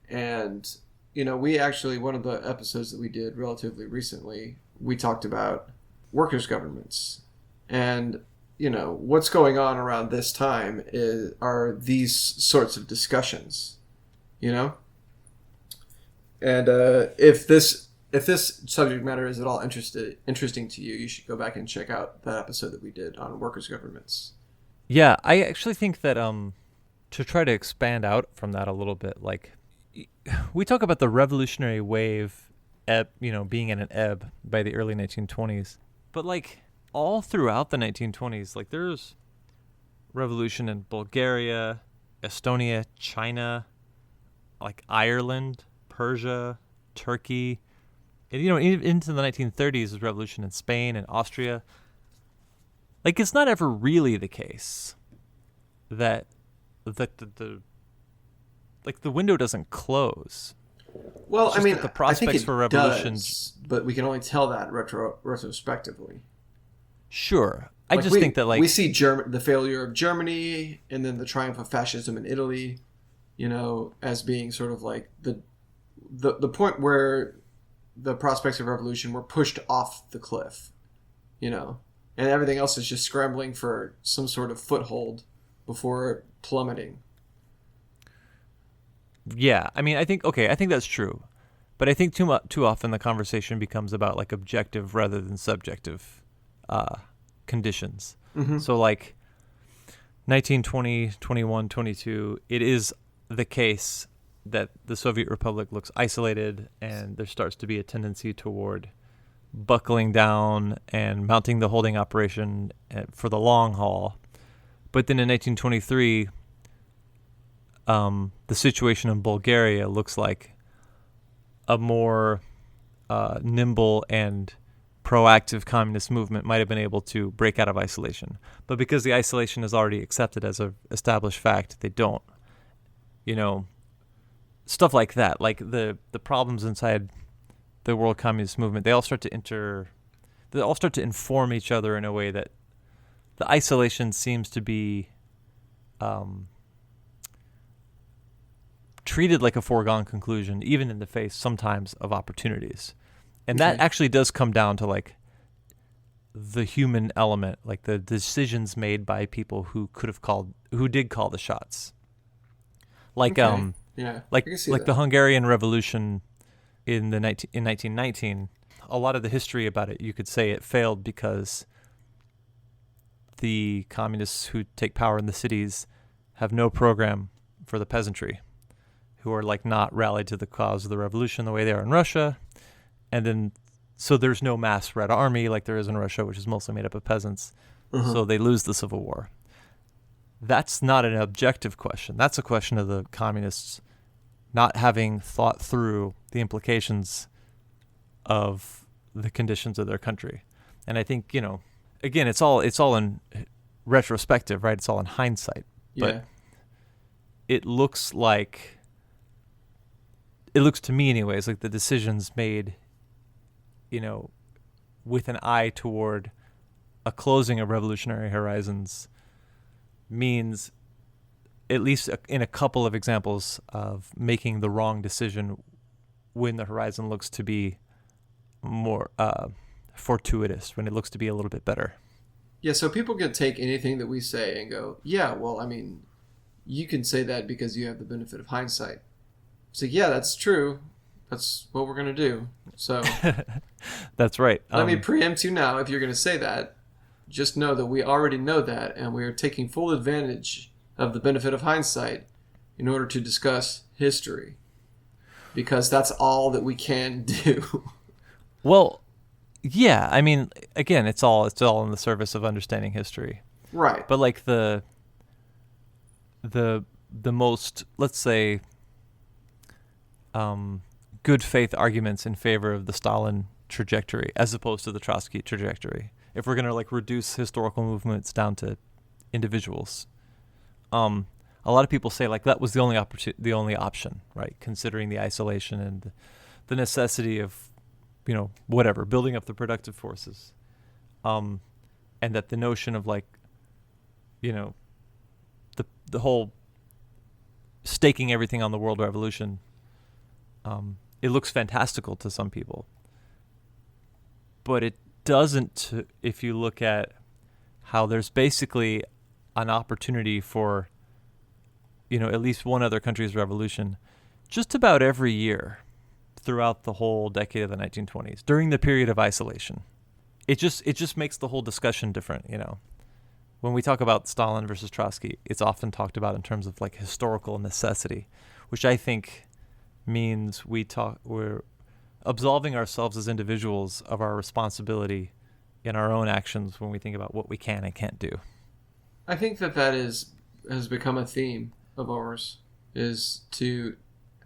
and we actually, one of the episodes that we did relatively recently, we talked about workers' governments, and what's going on around this time are these sorts of discussions, and if this subject matter is at all interesting to you, you should go back and check out that episode that we did on workers' governments. Yeah, I actually think that to try to expand out from that a little bit, like we talk about the revolutionary wave, being in an ebb by the early 1920s, but like all throughout the 1920s, like there's revolution in Bulgaria, Estonia, China, like Ireland, Persia, Turkey, and into the 1930s is revolution in Spain and Austria. Like it's not ever really the case that the window doesn't close. Well, I mean, the prospects for revolution, but we can only tell that retrospectively. Sure, I just think that we see the failure of Germany and then the triumph of fascism in Italy, as being sort of like the point where the prospects of revolution were pushed off the cliff, and everything else is just scrambling for some sort of foothold before plummeting. Yeah, I mean, I think that's true, but I think too often the conversation becomes about like objective rather than subjective conditions. Mm-hmm. So like 1920, 21, 22, it is the case that the Soviet Republic looks isolated and there starts to be a tendency toward buckling down and mounting the holding operation for the long haul. But then in 1923, the situation in Bulgaria looks like a more nimble and proactive communist movement might have been able to break out of isolation. But because the isolation is already accepted as an established fact, they don't. Stuff like that, like the problems inside the world communist movement, they all start to inform each other in a way that the isolation seems to be treated like a foregone conclusion, even in the face sometimes of opportunities. And that actually does come down to like the human element, like the decisions made by people who did call the shots. Like like the Hungarian Revolution in 1919, a lot of the history about it, you could say it failed because the communists who take power in the cities have no program for the peasantry, who are like not rallied to the cause of the revolution the way they are in Russia. And then, so there's no mass Red Army like there is in Russia, which is mostly made up of peasants. Mm-hmm. So they lose the Civil War. That's not an objective question. That's a question of the communists not having thought through the implications of the conditions of their country. And I think, again, it's all in retrospective, right? It's all in hindsight. But it looks like it looks to me anyways like the decisions made, with an eye toward a closing of revolutionary horizons means, at least in a couple of examples, of making the wrong decision when the horizon looks to be more fortuitous, when it looks to be a little bit better. Yeah, so people can take anything that we say and go, yeah, well, I mean, you can say that because you have the benefit of hindsight. So yeah, that's true. That's what we're going to do. So that's right. Let me preempt you now. If you're going to say that, just know that we already know that, and we are taking full advantage of the benefit of hindsight in order to discuss history, because that's all that we can do. Well, yeah, I mean, again, it's all in the service of understanding history. Right. But like the most, let's say, good faith arguments in favor of the Stalin trajectory as opposed to the Trotsky trajectory, if we're going to like reduce historical movements down to individuals, a lot of people say like that was the only option, right? Considering the isolation and the necessity of, whatever, building up the productive forces, and that the notion of like, the whole staking everything on the world revolution, it looks fantastical to some people, but it doesn't if you look at how there's basically an opportunity for, at least one other country's revolution just about every year throughout the whole decade of the 1920s during the period of isolation. It just makes the whole discussion different. When we talk about Stalin versus Trotsky, it's often talked about in terms of like historical necessity, which I think means we're absolving ourselves as individuals of our responsibility in our own actions when we think about what we can and can't do. I think that has become a theme of ours, is to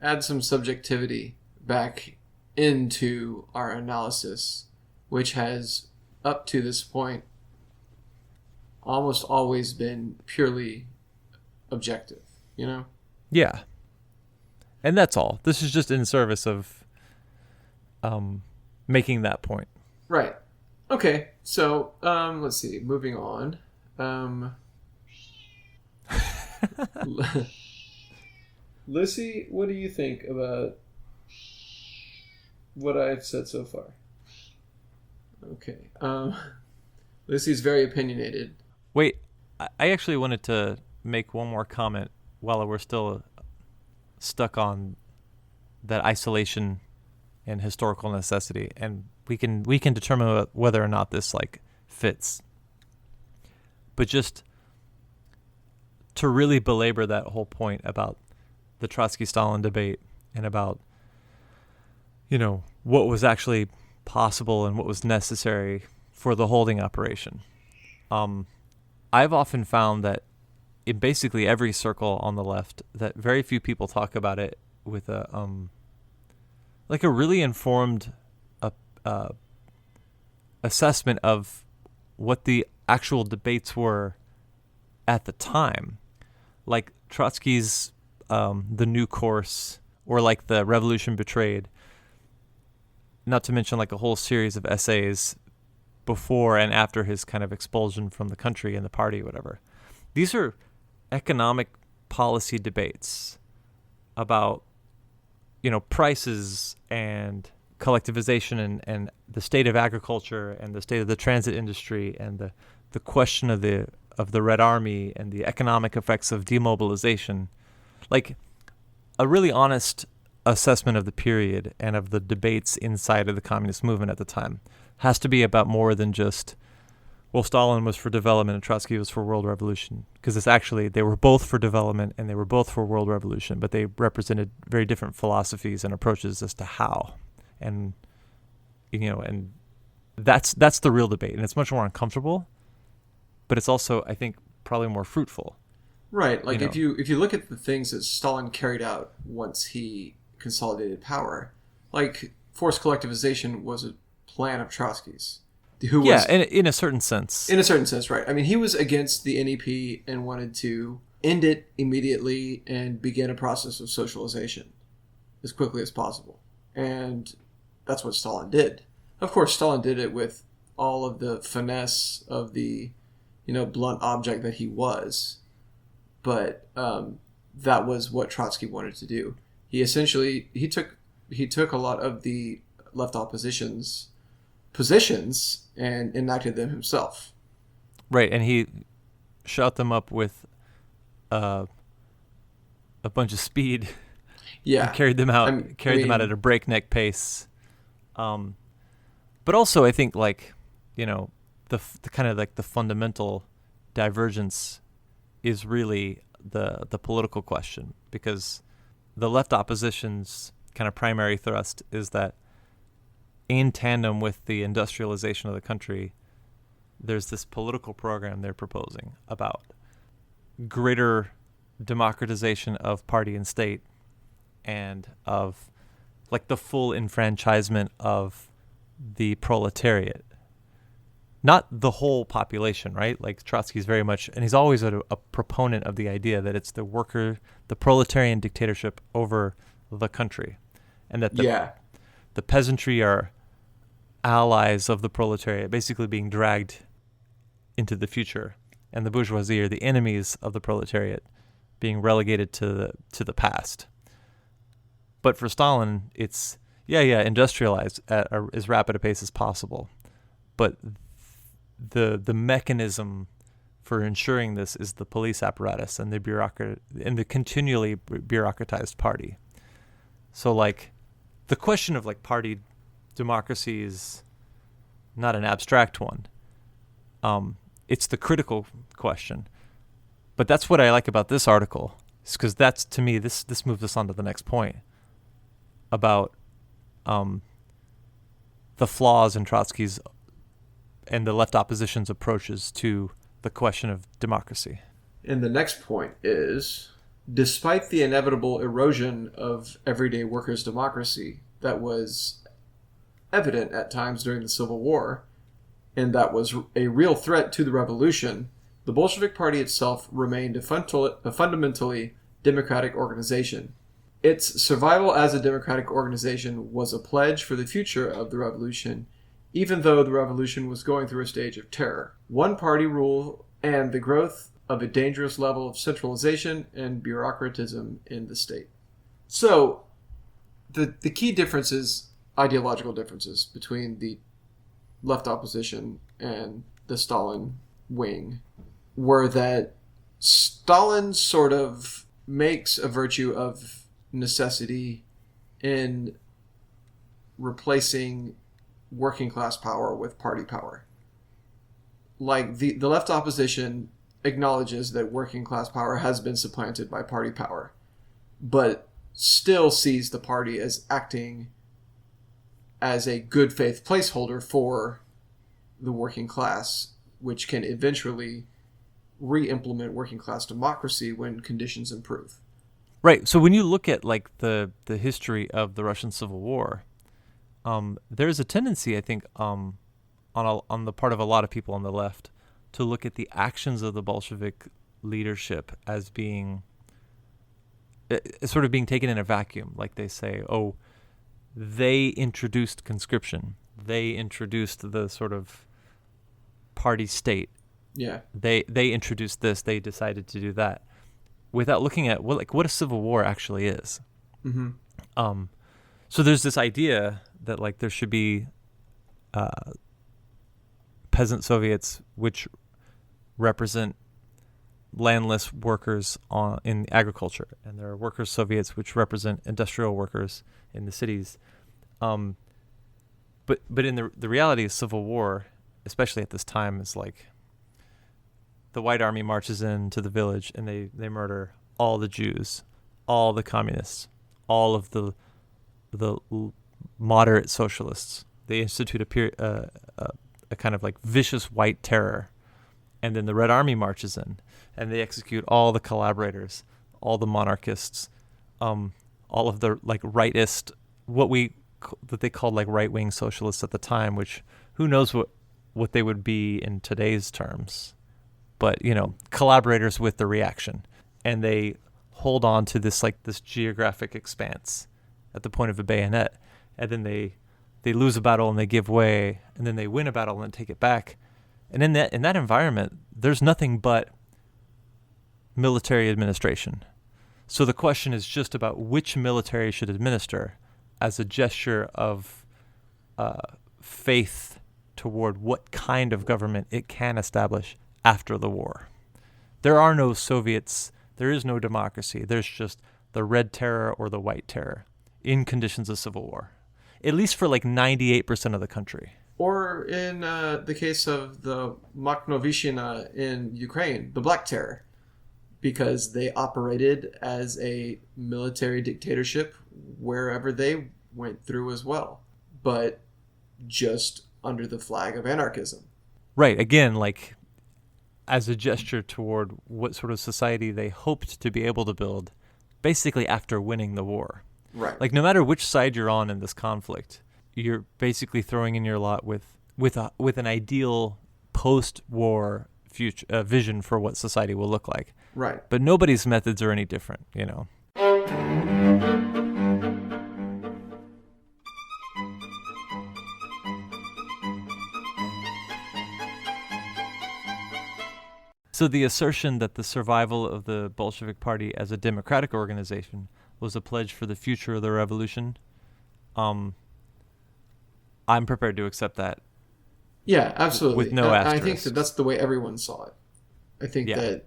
add some subjectivity back into our analysis, which has, up to this point, almost always been purely objective, Yeah. And that's all. This is just in service of making that point. Right. Okay. So, let's see. Moving on. Lucy, what do you think about what I've said so far? Okay. Lucy's very opinionated. Wait, I actually wanted to make one more comment while we're still stuck on that isolation and historical necessity, and we can determine whether or not this like fits. But just to really belabor that whole point about the Trotsky-Stalin debate and about, what was actually possible and what was necessary for the holding operation. I've often found that in basically every circle on the left, that very few people talk about it with a really informed assessment of what the actual debates were at the time, like Trotsky's The New Course, or like The Revolution Betrayed, not to mention like a whole series of essays before and after his kind of expulsion from the country and the party, whatever. These are economic policy debates about, prices and collectivization and the state of agriculture and the state of the transit industry and the question of the Red Army and the economic effects of demobilization. Like a really honest assessment of the period and of the debates inside of the communist movement at the time has to be about more than just, well, Stalin was for development and Trotsky was for world revolution, because it's actually, they were both for development and they were both for world revolution, but they represented very different philosophies and approaches as to how. And and that's the real debate, and it's much more uncomfortable, but it's also, I think, probably more fruitful. Right. Like if you look at the things that Stalin carried out once he consolidated power, like forced collectivization was a plan of Trotsky's. In a certain sense. In a certain sense, right. I mean, he was against the NEP and wanted to end it immediately and begin a process of socialization. as quickly as possible. And that's what Stalin did. Of course, Stalin did it with all of the finesse of the, blunt object that he was. But that was what Trotsky wanted to do. He essentially he took a lot of the left opposition's positions and enacted them himself. Right, and he shot them up with a bunch of speed. Yeah, and carried them out at a breakneck pace. But also, I think the kind of like the fundamental divergence is really the political question, because the left opposition's kind of primary thrust is that in tandem with the industrialization of the country, there's this political program they're proposing about greater democratization of party and state, and of like the full enfranchisement of the proletariat. Not the whole population, right? Like Trotsky's very much, and he's always a proponent of the idea that it's the proletarian dictatorship over the country, and that the peasantry are allies of the proletariat, basically being dragged into the future, and the bourgeoisie are the enemies of the proletariat, being relegated to the past. But for Stalin, it's industrialize at as rapid a pace as possible. But the mechanism for ensuring this is the police apparatus and the continually bureaucratized party. So like the question of like party democracy is not an abstract one. It's the critical question. But that's what I like about this article, is because that's, to me, this moves us on to the next point about the flaws in Trotsky's and the left opposition's approaches to the question of democracy. And the next point is, despite the inevitable erosion of everyday workers' democracy that was evident at times during the Civil War, and that was a real threat to the revolution, the Bolshevik Party itself remained a fundamentally democratic organization. Its survival as a democratic organization was a pledge for the future of the revolution, even though the revolution was going through a stage of terror. One-party rule and the growth of a dangerous level of centralization and bureaucratism in the state. So, the key differences, ideological differences, between the left opposition and the Stalin wing were that Stalin sort of makes a virtue of necessity in replacing working class power with party power. Like the left opposition acknowledges that working class power has been supplanted by party power, but still sees the party as acting as a good faith placeholder for the working class, which can eventually re-implement working class democracy when conditions improve. Right. So when you look at like the history of the Russian Civil War, there's a tendency, I think, on the part of a lot of people on the left to look at the actions of the Bolshevik leadership as being sort of being taken in a vacuum. Like they say, oh, they introduced conscription. They introduced the sort of party state. Yeah. They introduced this. They decided to do that, without looking at what a civil war actually is. Mm-hmm. So there's this idea that like there should be peasant Soviets which represent landless workers in agriculture, and there are workers Soviets which represent industrial workers in the cities. But in the reality of civil war, especially at this time, is like the White Army marches into the village and they murder all the Jews, all the communists, all of the moderate socialists. They institute a kind of like vicious white terror, and then the Red Army marches in and they execute all the collaborators, all the monarchists, all of the like rightist, that they called like right-wing socialists at the time, which who knows what they would be in today's terms, but collaborators with the reaction, and they hold on to this geographic expanse, at the point of a bayonet, and then they lose a battle and they give way, and then they win a battle and then take it back. And in that environment, there's nothing but military administration. So the question is just about which military should administer as a gesture of faith toward what kind of government it can establish after the war. There are no Soviets. There is no democracy. There's just the Red Terror or the White Terror in conditions of civil war, at least for like 98% of the country. Or in the case of the Makhnovishina in Ukraine, the Black Terror, because they operated as a military dictatorship wherever they went through as well, but just under the flag of anarchism. Right. Again, like as a gesture toward what sort of society they hoped to be able to build basically after winning the war. Right. Like no matter which side you're on in this conflict, you're basically throwing in your lot with an ideal post-war future vision for what society will look like. Right. But nobody's methods are any different, you know. So the assertion that the survival of the Bolshevik Party as a democratic organization was a pledge for the future of the revolution, I'm prepared to accept that. Yeah, absolutely. With no asterisks. I think that's the way everyone saw it. I think that,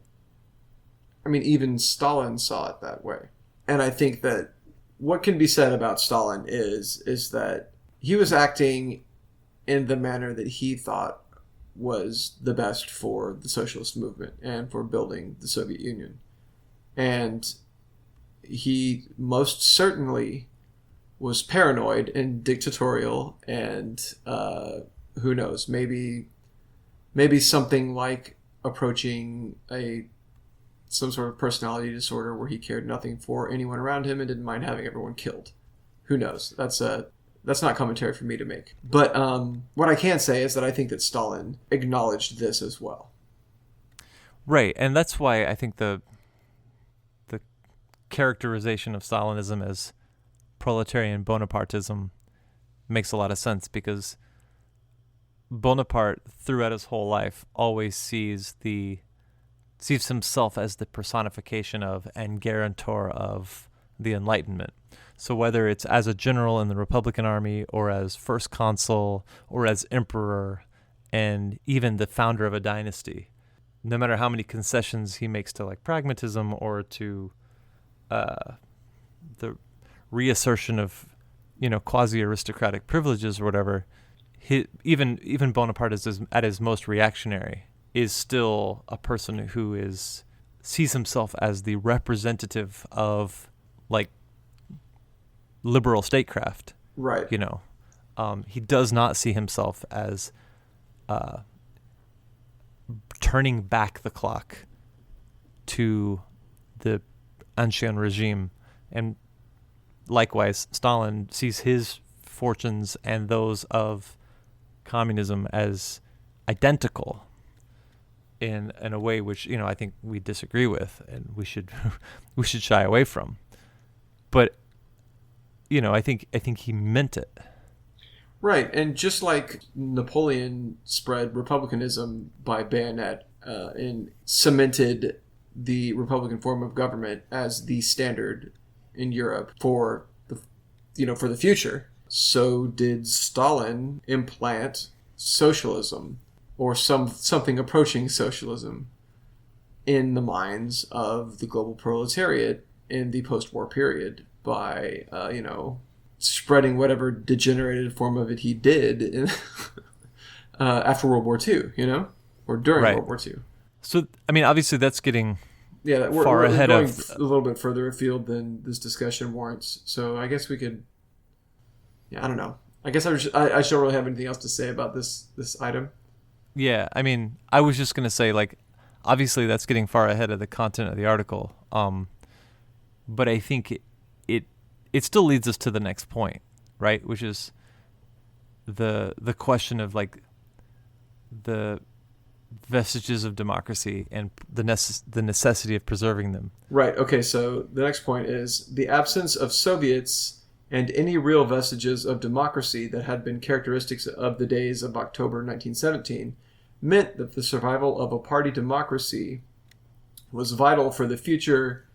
I mean, even Stalin saw it that way. And I think that what can be said about Stalin is that he was acting in the manner that he thought was the best for the socialist movement and for building the Soviet Union. And he most certainly was paranoid and dictatorial and who knows, maybe something like approaching some sort of personality disorder where he cared nothing for anyone around him and didn't mind having everyone killed. Who knows? That's not commentary for me to make. But what I can say is that I think that Stalin acknowledged this as well. Right, and that's why I think the characterization of Stalinism as proletarian Bonapartism makes a lot of sense, because Bonaparte, throughout his whole life, always sees himself as the personification of and guarantor of the Enlightenment. So whether it's as a general in the Republican Army or as first consul or as emperor and even the founder of a dynasty, no matter how many concessions he makes to like pragmatism or to the reassertion of, you know, quasi-aristocratic privileges or whatever, even Bonaparte is at his most reactionary is still a person who sees himself as the representative of like liberal statecraft. Right. You know, he does not see himself as turning back the clock to the ancien regime. And likewise, Stalin sees his fortunes and those of communism as identical in a way which, you know, I think we disagree with and we should shy away from. But, you know, I think he meant it. Right, and just like Napoleon spread republicanism by bayonet and cemented the republican form of government as the standard in Europe for the future, so did Stalin implant socialism or something approaching socialism in the minds of the global proletariat in the post-war period by spreading whatever degenerated form of it he did after World War II, or during Right. World War II. So, I mean, obviously that's getting We're ahead going of a little bit further afield than this discussion warrants. So I guess we could. Yeah, I don't know. I guess I don't really have anything else to say about this item. Yeah, I mean, I was just gonna say, like, obviously that's getting far ahead of the content of the article. But I think it still leads us to the next point, right? Which is the question of like the vestiges of democracy and the necessity of preserving them. Right. Okay. So the next point is the absence of Soviets and any real vestiges of democracy that had been characteristics of the days of October 1917 meant that the survival of a party democracy was vital for the future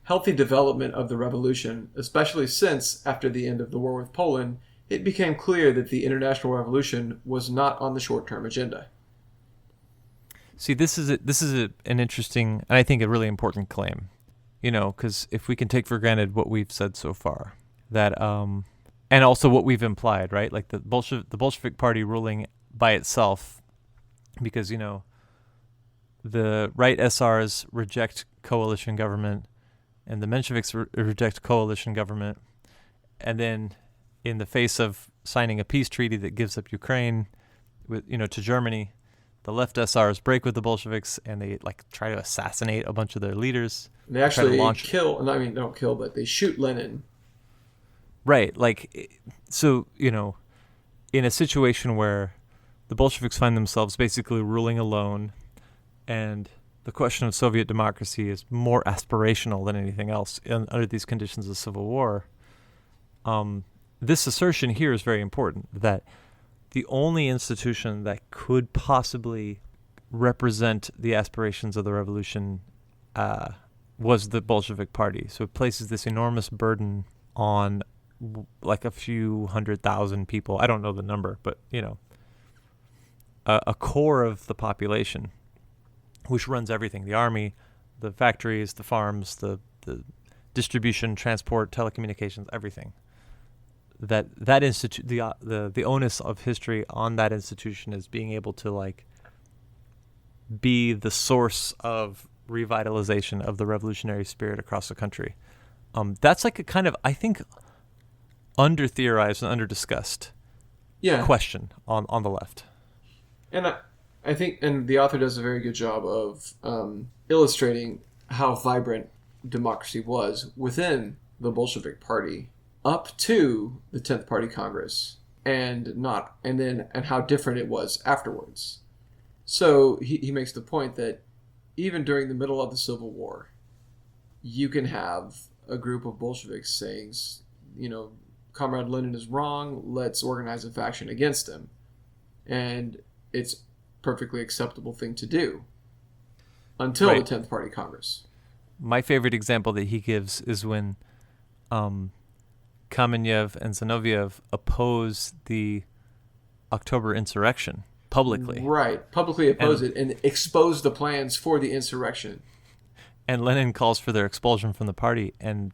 healthy development of the revolution, especially since, after the end of the war with Poland, it became clear that the international revolution was not on the short-term agenda. See, this is an interesting, and I think a really important claim, because if we can take for granted what we've said so far, that and also what we've implied, right? Like the Bolshevik Party ruling by itself, because the right SRs reject coalition government, and the Mensheviks reject coalition government, and then in the face of signing a peace treaty that gives up Ukraine, to Germany, the left SRs break with the Bolsheviks and they try to assassinate a bunch of their leaders. They actually don't kill, but they shoot Lenin. Right, so in a situation where the Bolsheviks find themselves basically ruling alone, and the question of Soviet democracy is more aspirational than anything else under these conditions of civil war. This assertion here is very important, that the only institution that could possibly represent the aspirations of the revolution was the Bolshevik Party. So it places this enormous burden on a few 100,000 people. I don't know the number, but a core of the population, which runs everything: the army, the factories, the farms, the distribution, transport, telecommunications, everything. That institute, the onus of history on that institution is being able to be the source of revitalization of the revolutionary spirit across the country. That's a kind of, I think, under theorized and under discussed question on the left. And I think, and the author does a very good job of illustrating how vibrant democracy was within the Bolshevik Party up to the 10th Party Congress, and how different it was afterwards. So he makes the point that even during the middle of the Civil War, you can have a group of Bolsheviks saying, Comrade Lenin is wrong, let's organize a faction against him. And it's perfectly acceptable thing to do until the 10th Party Congress. My favorite example that he gives is when Kamenev and Zinoviev oppose the October insurrection publicly. Right, publicly oppose it and expose the plans for the insurrection. And Lenin calls for their expulsion from the party, and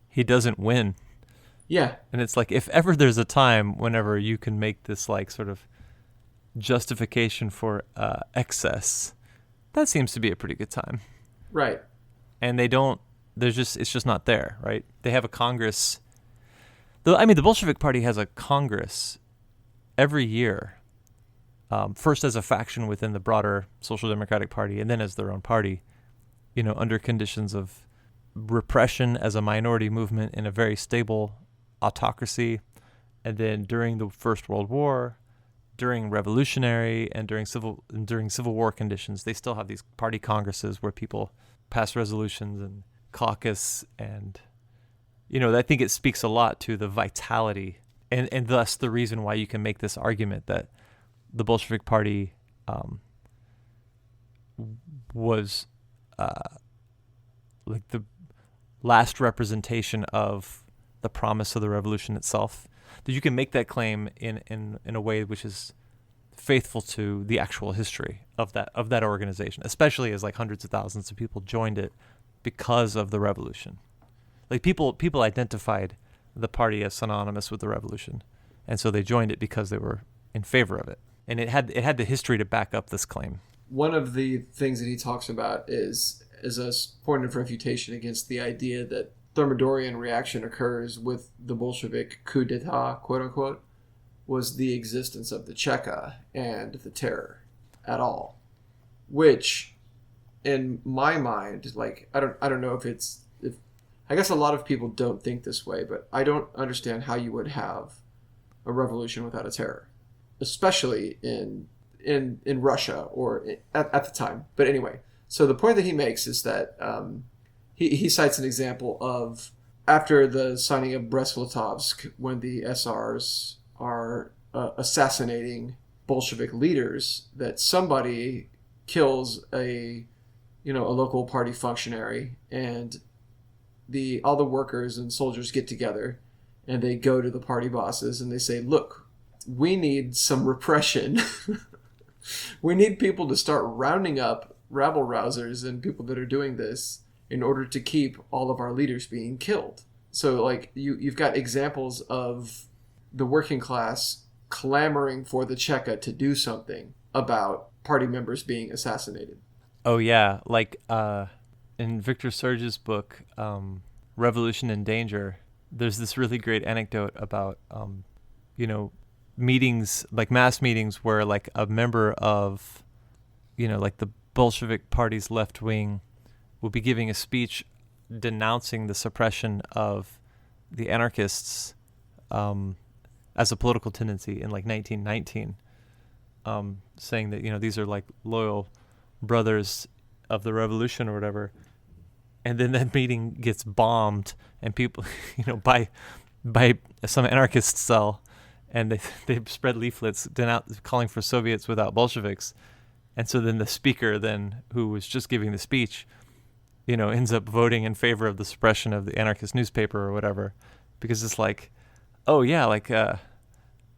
he doesn't win. Yeah. And it's if ever there's a time whenever you can make this sort of justification for excess, that seems to be a pretty good time. Right. And it's just not there, right? They have a Congress. The Bolshevik Party has a Congress every year, first as a faction within the broader Social Democratic Party, and then as their own party, under conditions of repression as a minority movement in a very stable autocracy. And then during the First World War, during revolutionary and during Civil War conditions, they still have these party congresses where people pass resolutions and caucus, and I think it speaks a lot to the vitality and thus the reason why you can make this argument that the Bolshevik Party was the last representation of the promise of the revolution itself. That you can make that claim in a way which is faithful to the actual history of that organization, especially as hundreds of thousands of people joined it because of the revolution. People identified the party as synonymous with the revolution, and so they joined it because they were in favor of it, and it had the history to back up this claim. One of the things that he talks about is a point of refutation against the idea that Thermidorian reaction occurs with the Bolshevik coup d'etat, quote unquote, was the existence of the Cheka and the terror at all, which, in my mind, I don't know if I guess a lot of people don't think this way, but I don't understand how you would have a revolution without a terror, especially in Russia or at the time. But anyway, so the point that he makes is that he cites an example of after the signing of Brest-Litovsk, when the SRs are assassinating Bolshevik leaders, that somebody kills a local party functionary, and all the workers and soldiers get together and they go to the party bosses and they say, look, we need some repression. We need people to start rounding up rabble rousers and people that are doing this in order to keep all of our leaders being killed. So like you've got examples of the working class clamoring for the Cheka to do something about party members being assassinated. Oh yeah, like in Victor Serge's book, Revolution in Danger, there's this really great anecdote about, meetings, like mass meetings where like a member of, like the Bolshevik Party's left wing will be giving a speech denouncing the suppression of the anarchists as a political tendency in like 1919, saying that, these are like loyal brothers of the revolution or whatever. And then that meeting gets bombed, and people, by some anarchist cell, and they spread leaflets calling for Soviets without Bolsheviks. And so then the speaker, who was just giving the speech, ends up voting in favor of the suppression of the anarchist newspaper or whatever, because it's like, oh yeah, like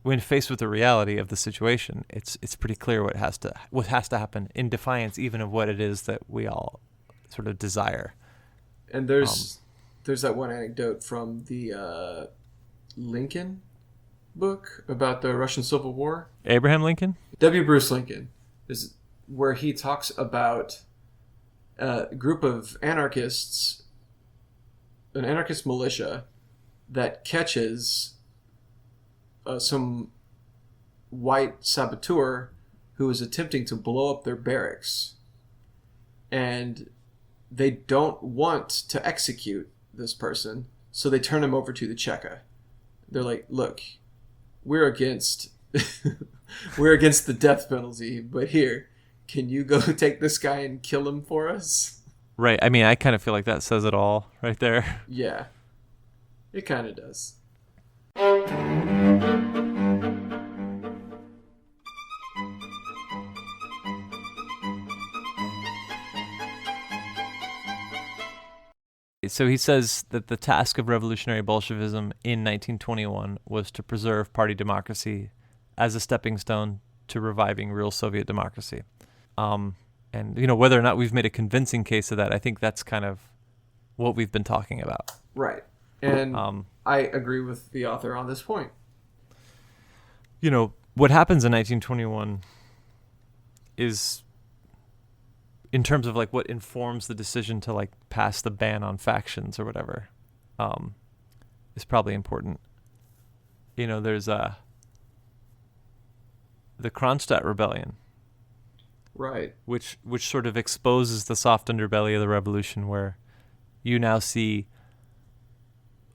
when faced with the reality of the situation, it's pretty clear what has to happen in defiance even of what it is that we all sort of desire. And there's that one anecdote from the Lincoln book about the Russian Civil War. Abraham Lincoln? W. Bruce Lincoln, is where he talks about a group of anarchists, an anarchist militia that catches some white saboteur who is attempting to blow up their barracks. And they don't want to execute this person, so they turn him over to the Cheka. They're like, look, we're against the death penalty, but here, can you go take this guy and kill him for us? Right. I mean, I kind of feel like that says it all right there. Yeah. It kind of does. So he says that the task of revolutionary Bolshevism in 1921 was to preserve party democracy as a stepping stone to reviving real Soviet democracy. And, whether or not we've made a convincing case of that, I think that's kind of what we've been talking about. Right. And I agree with the author on this point. What happens in 1921 is, in terms of like what informs the decision to like pass the ban on factions or whatever, is probably important. There's the Kronstadt Rebellion, right, which sort of exposes the soft underbelly of the revolution, where you now see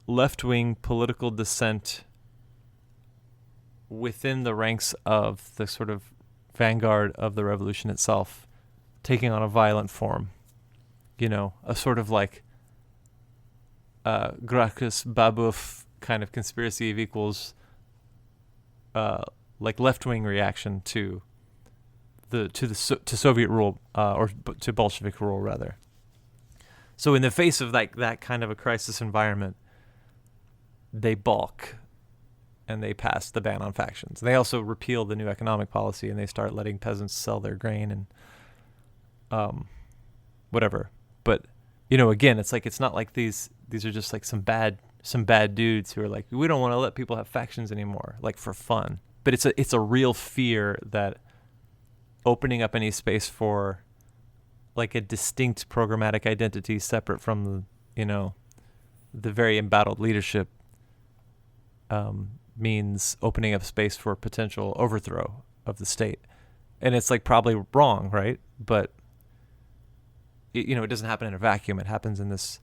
left-wing political dissent within the ranks of the sort of vanguard of the revolution itself taking on a violent form. A sort of like Gracchus Babeuf kind of conspiracy of equals, like left-wing reaction to Soviet rule, or to Bolshevik rule rather. So in the face of like that kind of a crisis environment, they balk and they pass the ban on factions. They also repeal the new economic policy, and they start letting peasants sell their grain and whatever. But again, it's like, it's not like these are just like some bad dudes who are like, we don't want to let people have factions anymore, like for fun. But it's a real fear that opening up any space for like a distinct programmatic identity separate from the very embattled leadership means opening up space for potential overthrow of the state. And it's like probably wrong, right? But it doesn't happen in a vacuum. It happens in this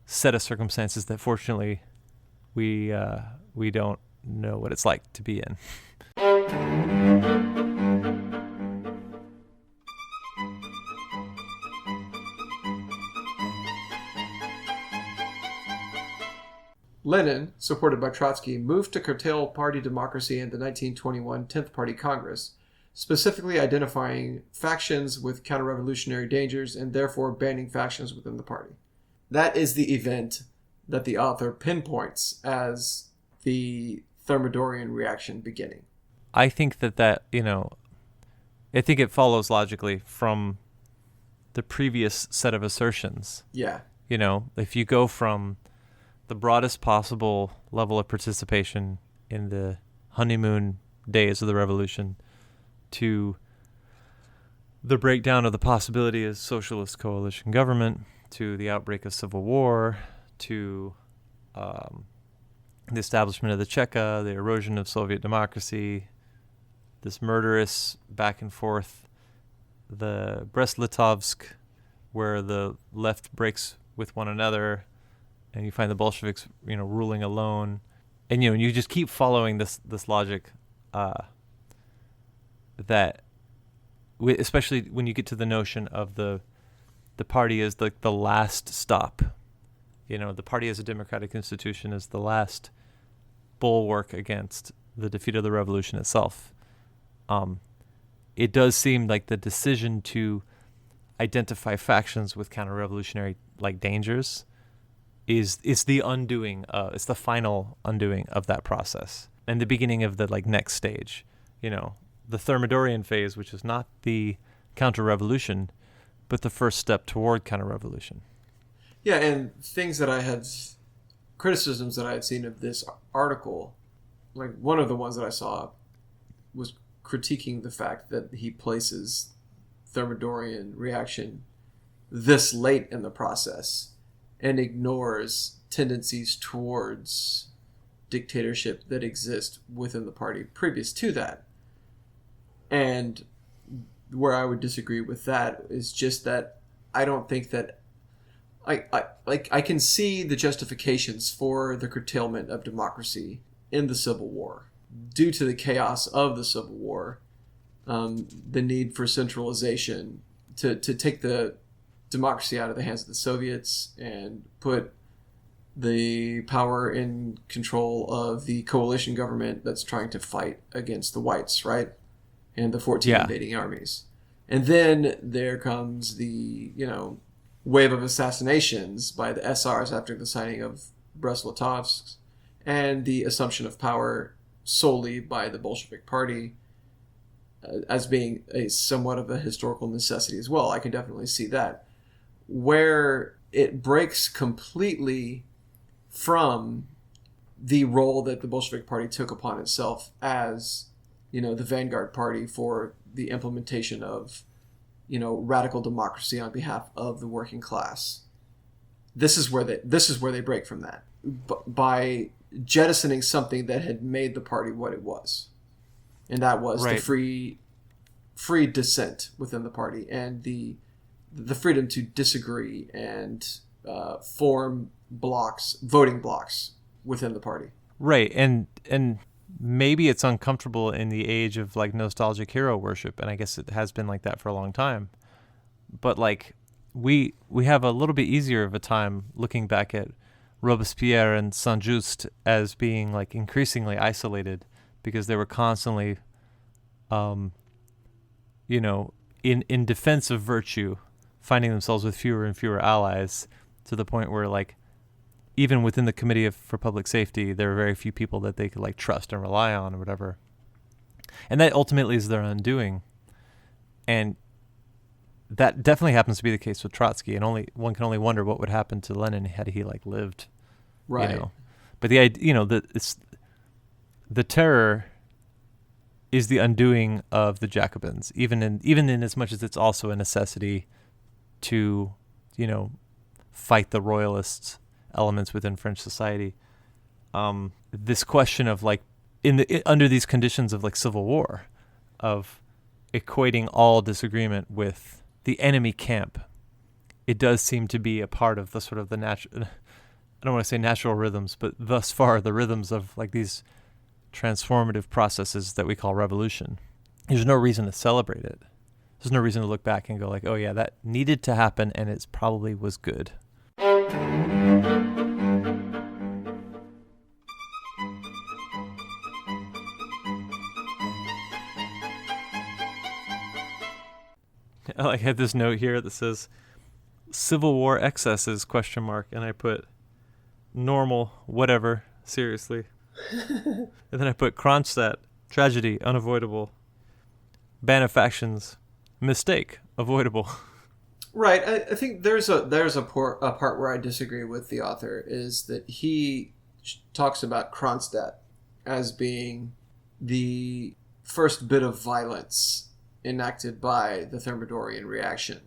set of circumstances that fortunately we don't know what it's like to be in. Lenin, supported by Trotsky, moved to curtail party democracy in the 1921 10th Party Congress, specifically identifying factions with counter-revolutionary dangers and therefore banning factions within the party. That is the event that the author pinpoints as the Thermidorian reaction beginning. I think that, I think it follows logically from the previous set of assertions. Yeah. If you go from the broadest possible level of participation in the honeymoon days of the revolution to the breakdown of the possibility of socialist coalition government, to the outbreak of civil war, to the establishment of the Cheka, the erosion of Soviet democracy, this murderous back and forth, the Brest-Litovsk, where the left breaks with one another, and you find the Bolsheviks, ruling alone, and you just keep following this logic, that, especially when you get to the notion of the party as the last stop, the party as a democratic institution is the last bulwark against the defeat of the revolution itself. It does seem like the decision to identify factions with counter-revolutionary dangers is the undoing. It's the final undoing of that process and the beginning of the next stage. The Thermidorian phase, which is not the counter-revolution, but the first step toward counter-revolution. Yeah, and criticisms that I had seen of this article, one of the ones that I saw was critiquing the fact that he places Thermidorian reaction this late in the process and ignores tendencies towards dictatorship that exist within the party previous to that. And where I would disagree with that is just that I don't think that I can see the justifications for the curtailment of democracy in the Civil War due to the chaos of the Civil War, the need for centralization to take the democracy out of the hands of the Soviets and put the power in control of the coalition government that's trying to fight against the whites, right? And the 14 invading armies. And then there comes the, wave of assassinations by the SRs after the signing of Brest-Litovsk and the assumption of power solely by the Bolshevik Party as being a somewhat of a historical necessity as well. I can definitely see that. Where it breaks completely from the role that the Bolshevik Party took upon itself as, the vanguard party for the implementation of, radical democracy on behalf of the working class. This is where they break from that by jettisoning something that had made the party what it was, and that was the free dissent within the party and the freedom to disagree and form voting blocks within the party. Right, and maybe it's uncomfortable in the age of nostalgic hero worship, and I guess it has been like that for a long time. But we have a little bit easier of a time looking back at Robespierre and Saint-Just as being increasingly isolated because they were constantly, in defense of virtue, finding themselves with fewer and fewer allies to the point where even within the Committee for Public Safety, there are very few people that they could trust and rely on or whatever. And that ultimately is their undoing. And that definitely happens to be the case with Trotsky. And one can only wonder what would happen to Lenin had he lived. Right. But the idea, the terror is the undoing of the Jacobins, even in as much as it's also a necessity to, fight the royalists elements within French society. This question of under these conditions of civil war, of equating all disagreement with the enemy camp, it does seem to be a part of the sort of the natural, I don't want to say natural rhythms, but thus far the rhythms of these transformative processes that we call revolution. There's no reason to celebrate it. There's no reason to look back and go oh yeah, that needed to happen and it probably was good. I had this note here that says Civil War excesses ? And I put normal, whatever, seriously. And then I put Kronstadt, tragedy, unavoidable. Ban of factions, mistake, avoidable. Right. I think there's a part where I disagree with the author, is that he talks about Kronstadt as being the first bit of violence enacted by the Thermidorian reaction,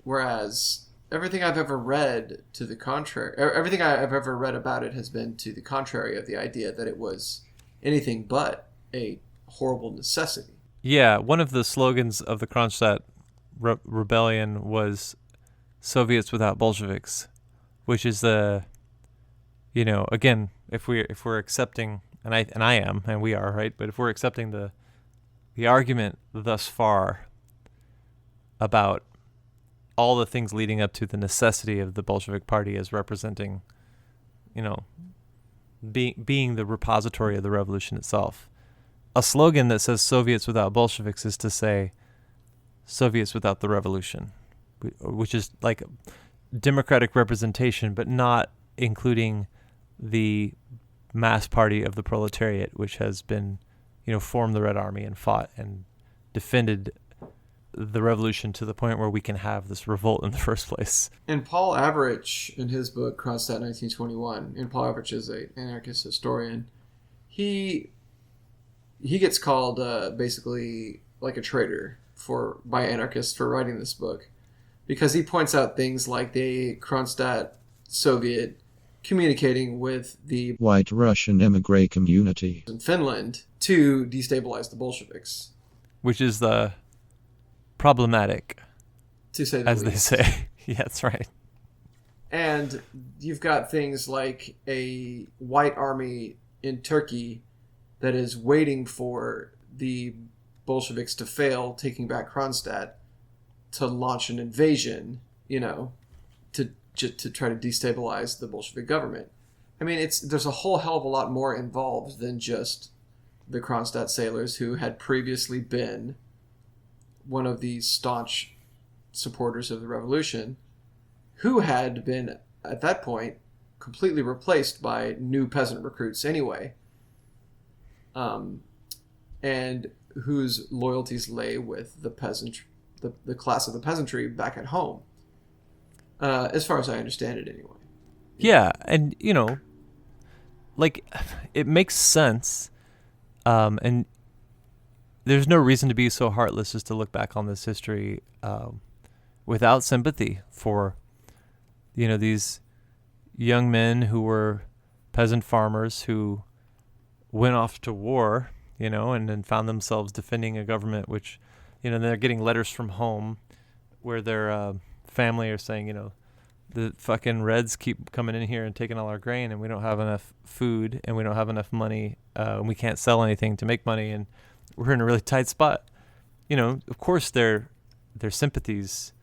whereas everything I've ever read to the contrary, everything I've ever read about it has been to the contrary of the idea that it was anything but a horrible necessity. Yeah, one of the slogans of the Kronstadt rebellion was Soviets without Bolsheviks, which is again, if we're accepting, and I am, and we are, right, but if we're accepting the argument thus far about all the things leading up to the necessity of the Bolshevik Party as representing, being the repository of the revolution itself. A slogan that says Soviets without Bolsheviks is to say Soviets without the revolution, which is like democratic representation, but not including the mass party of the proletariat, which has been, formed the Red Army and fought and defended the revolution to the point where we can have this revolt in the first place. And Paul Avrich, in his book Kronstadt 1921, and Paul Avrich is an anarchist historian, he gets called basically like a traitor by anarchists for writing this book, because he points out things like the Kronstadt Soviet communicating with the white Russian emigre community in Finland to destabilize the Bolsheviks, which is the problematic, to say the as least. they say. Yeah, that's right. And you've got things like a white army in Turkey that is waiting for the Bolsheviks to fail, taking back Kronstadt, to launch an invasion, to try to destabilize the Bolshevik government. I mean, there's a whole hell of a lot more involved than just the Kronstadt sailors, who had previously been one of these staunch supporters of the revolution, who had been, at that point, completely replaced by new peasant recruits anyway, and whose loyalties lay with the peasant, the class of the peasantry back at home, as far as I understand it anyway. Yeah, and, it makes sense, and there's no reason to be so heartless as to look back on this history without sympathy for, these young men who were peasant farmers who went off to war, and then found themselves defending a government which, they're getting letters from home where their family are saying, the fucking Reds keep coming in here and taking all our grain, and we don't have enough food, and we don't have enough money, and we can't sell anything to make money, and we're in a really tight spot. Of course their sympathies,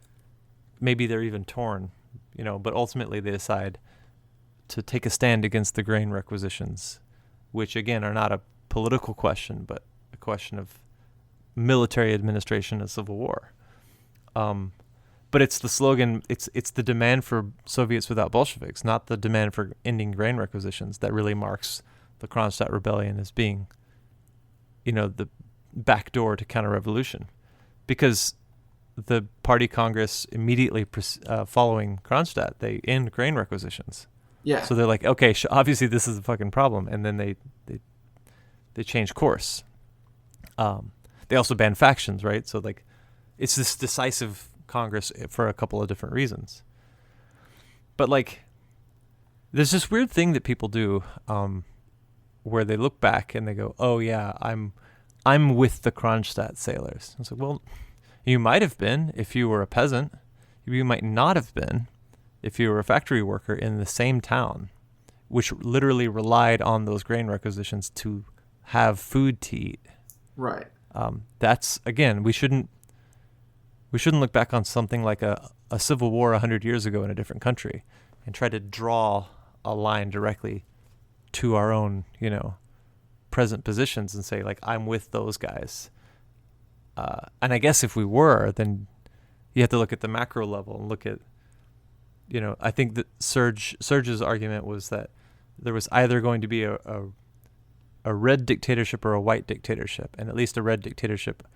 maybe they're even torn, but ultimately they decide to take a stand against the grain requisitions, which again are not a political question, but a question of military administration and civil war. But it's the slogan, it's the demand for Soviets without Bolsheviks, not the demand for ending grain requisitions, that really marks the Kronstadt rebellion as being, the back door to counter-revolution. Because the party congress immediately following Kronstadt, they end grain requisitions. Yeah. So they're like, okay, obviously this is a fucking problem, and then they change course. They also ban factions, right? So it's this decisive Congress for a couple of different reasons. But there's this weird thing that people do, where they look back and they go, "Oh yeah, I'm with the Kronstadt sailors." It's like, well, you might have been if you were a peasant. You might not have been if you were a factory worker in the same town, which literally relied on those grain requisitions to have food to eat. Right. That's, again, we shouldn't look back on something like a civil war 100 years ago in a different country and try to draw a line directly to our own, present positions and say, I'm with those guys. And I guess if we were, then you have to look at the macro level and look at, I think that Serge's argument was that there was either going to be a red dictatorship or a white dictatorship, and at least a red dictatorship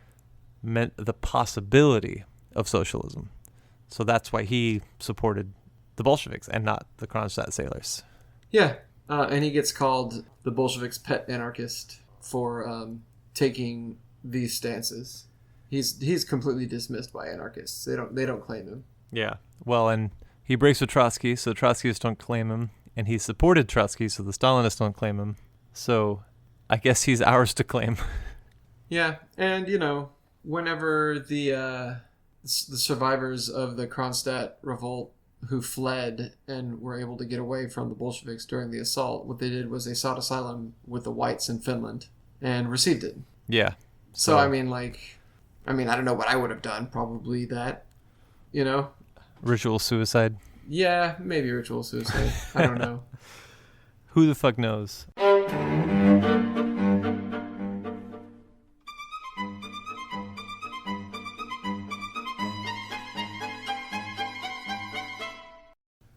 meant the possibility of socialism. So that's why he supported the Bolsheviks and not the Kronstadt sailors. Yeah, and he gets called the Bolsheviks' pet anarchist for taking these stances. He's completely dismissed by anarchists. They don't claim him. Yeah, well, and he breaks with Trotsky, so the Trotskyists don't claim him, and he supported Trotsky, so the Stalinists don't claim him. So I guess he's ours to claim. Yeah, and whenever the survivors of the Kronstadt revolt who fled and were able to get away from the Bolsheviks during the assault, what they did was they sought asylum with the whites in Finland and received it. Yeah. So I mean, I don't know what I would have done. Probably that, Ritual suicide. Yeah, maybe ritual suicide. I don't know. Who the fuck knows?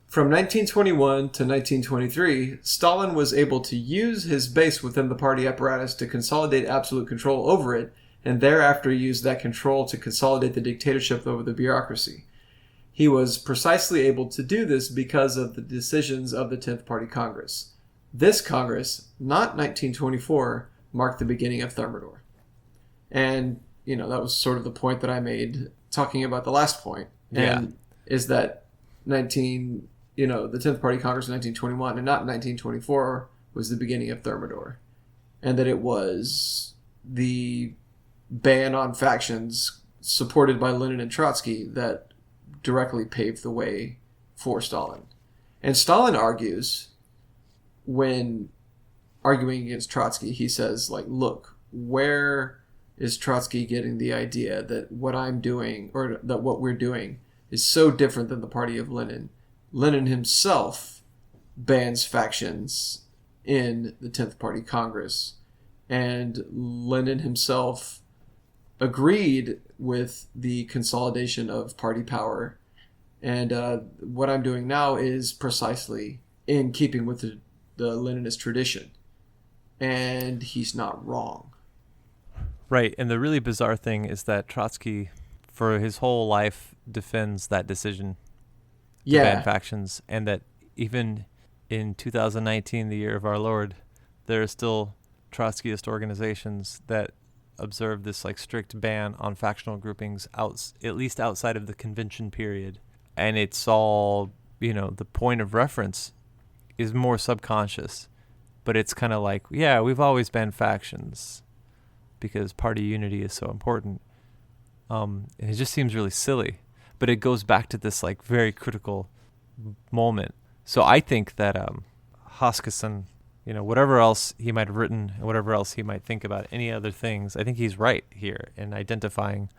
From 1921 to 1923, Stalin was able to use his base within the party apparatus to consolidate absolute control over it, and thereafter use that control to consolidate the dictatorship over the bureaucracy. He was precisely able to do this because of the decisions of the 10th Party Congress. This Congress, not 1924, marked the beginning of Thermidor. And, that was sort of the point that I made talking about the last point. And is that the 10th Party Congress in 1921 and not 1924 was the beginning of Thermidor. And that it was the ban on factions supported by Lenin and Trotsky that directly paved the way for Stalin. And Stalin argues, when arguing against Trotsky, he says, look, where is Trotsky getting the idea that what I'm doing, or that what we're doing, is so different than the party of Lenin? Lenin himself bans factions in the 10th Party Congress, and Lenin himself agreed with the consolidation of party power. And what I'm doing now is precisely in keeping with the Leninist tradition. And he's not wrong. Right, and the really bizarre thing is that Trotsky, for his whole life, defends that decision to ban factions, and that even in 2019, the year of our Lord, there are still Trotskyist organizations that observe this strict ban on factional groupings at least outside of the convention period. And it's all, the point of reference is more subconscious, but it's kind of we've always banned factions because party unity is so important. And it just seems really silly, but it goes back to this very critical moment. So I think that Hoskisson, whatever else he might have written and whatever else he might think about any other things, I think he's right here in identifying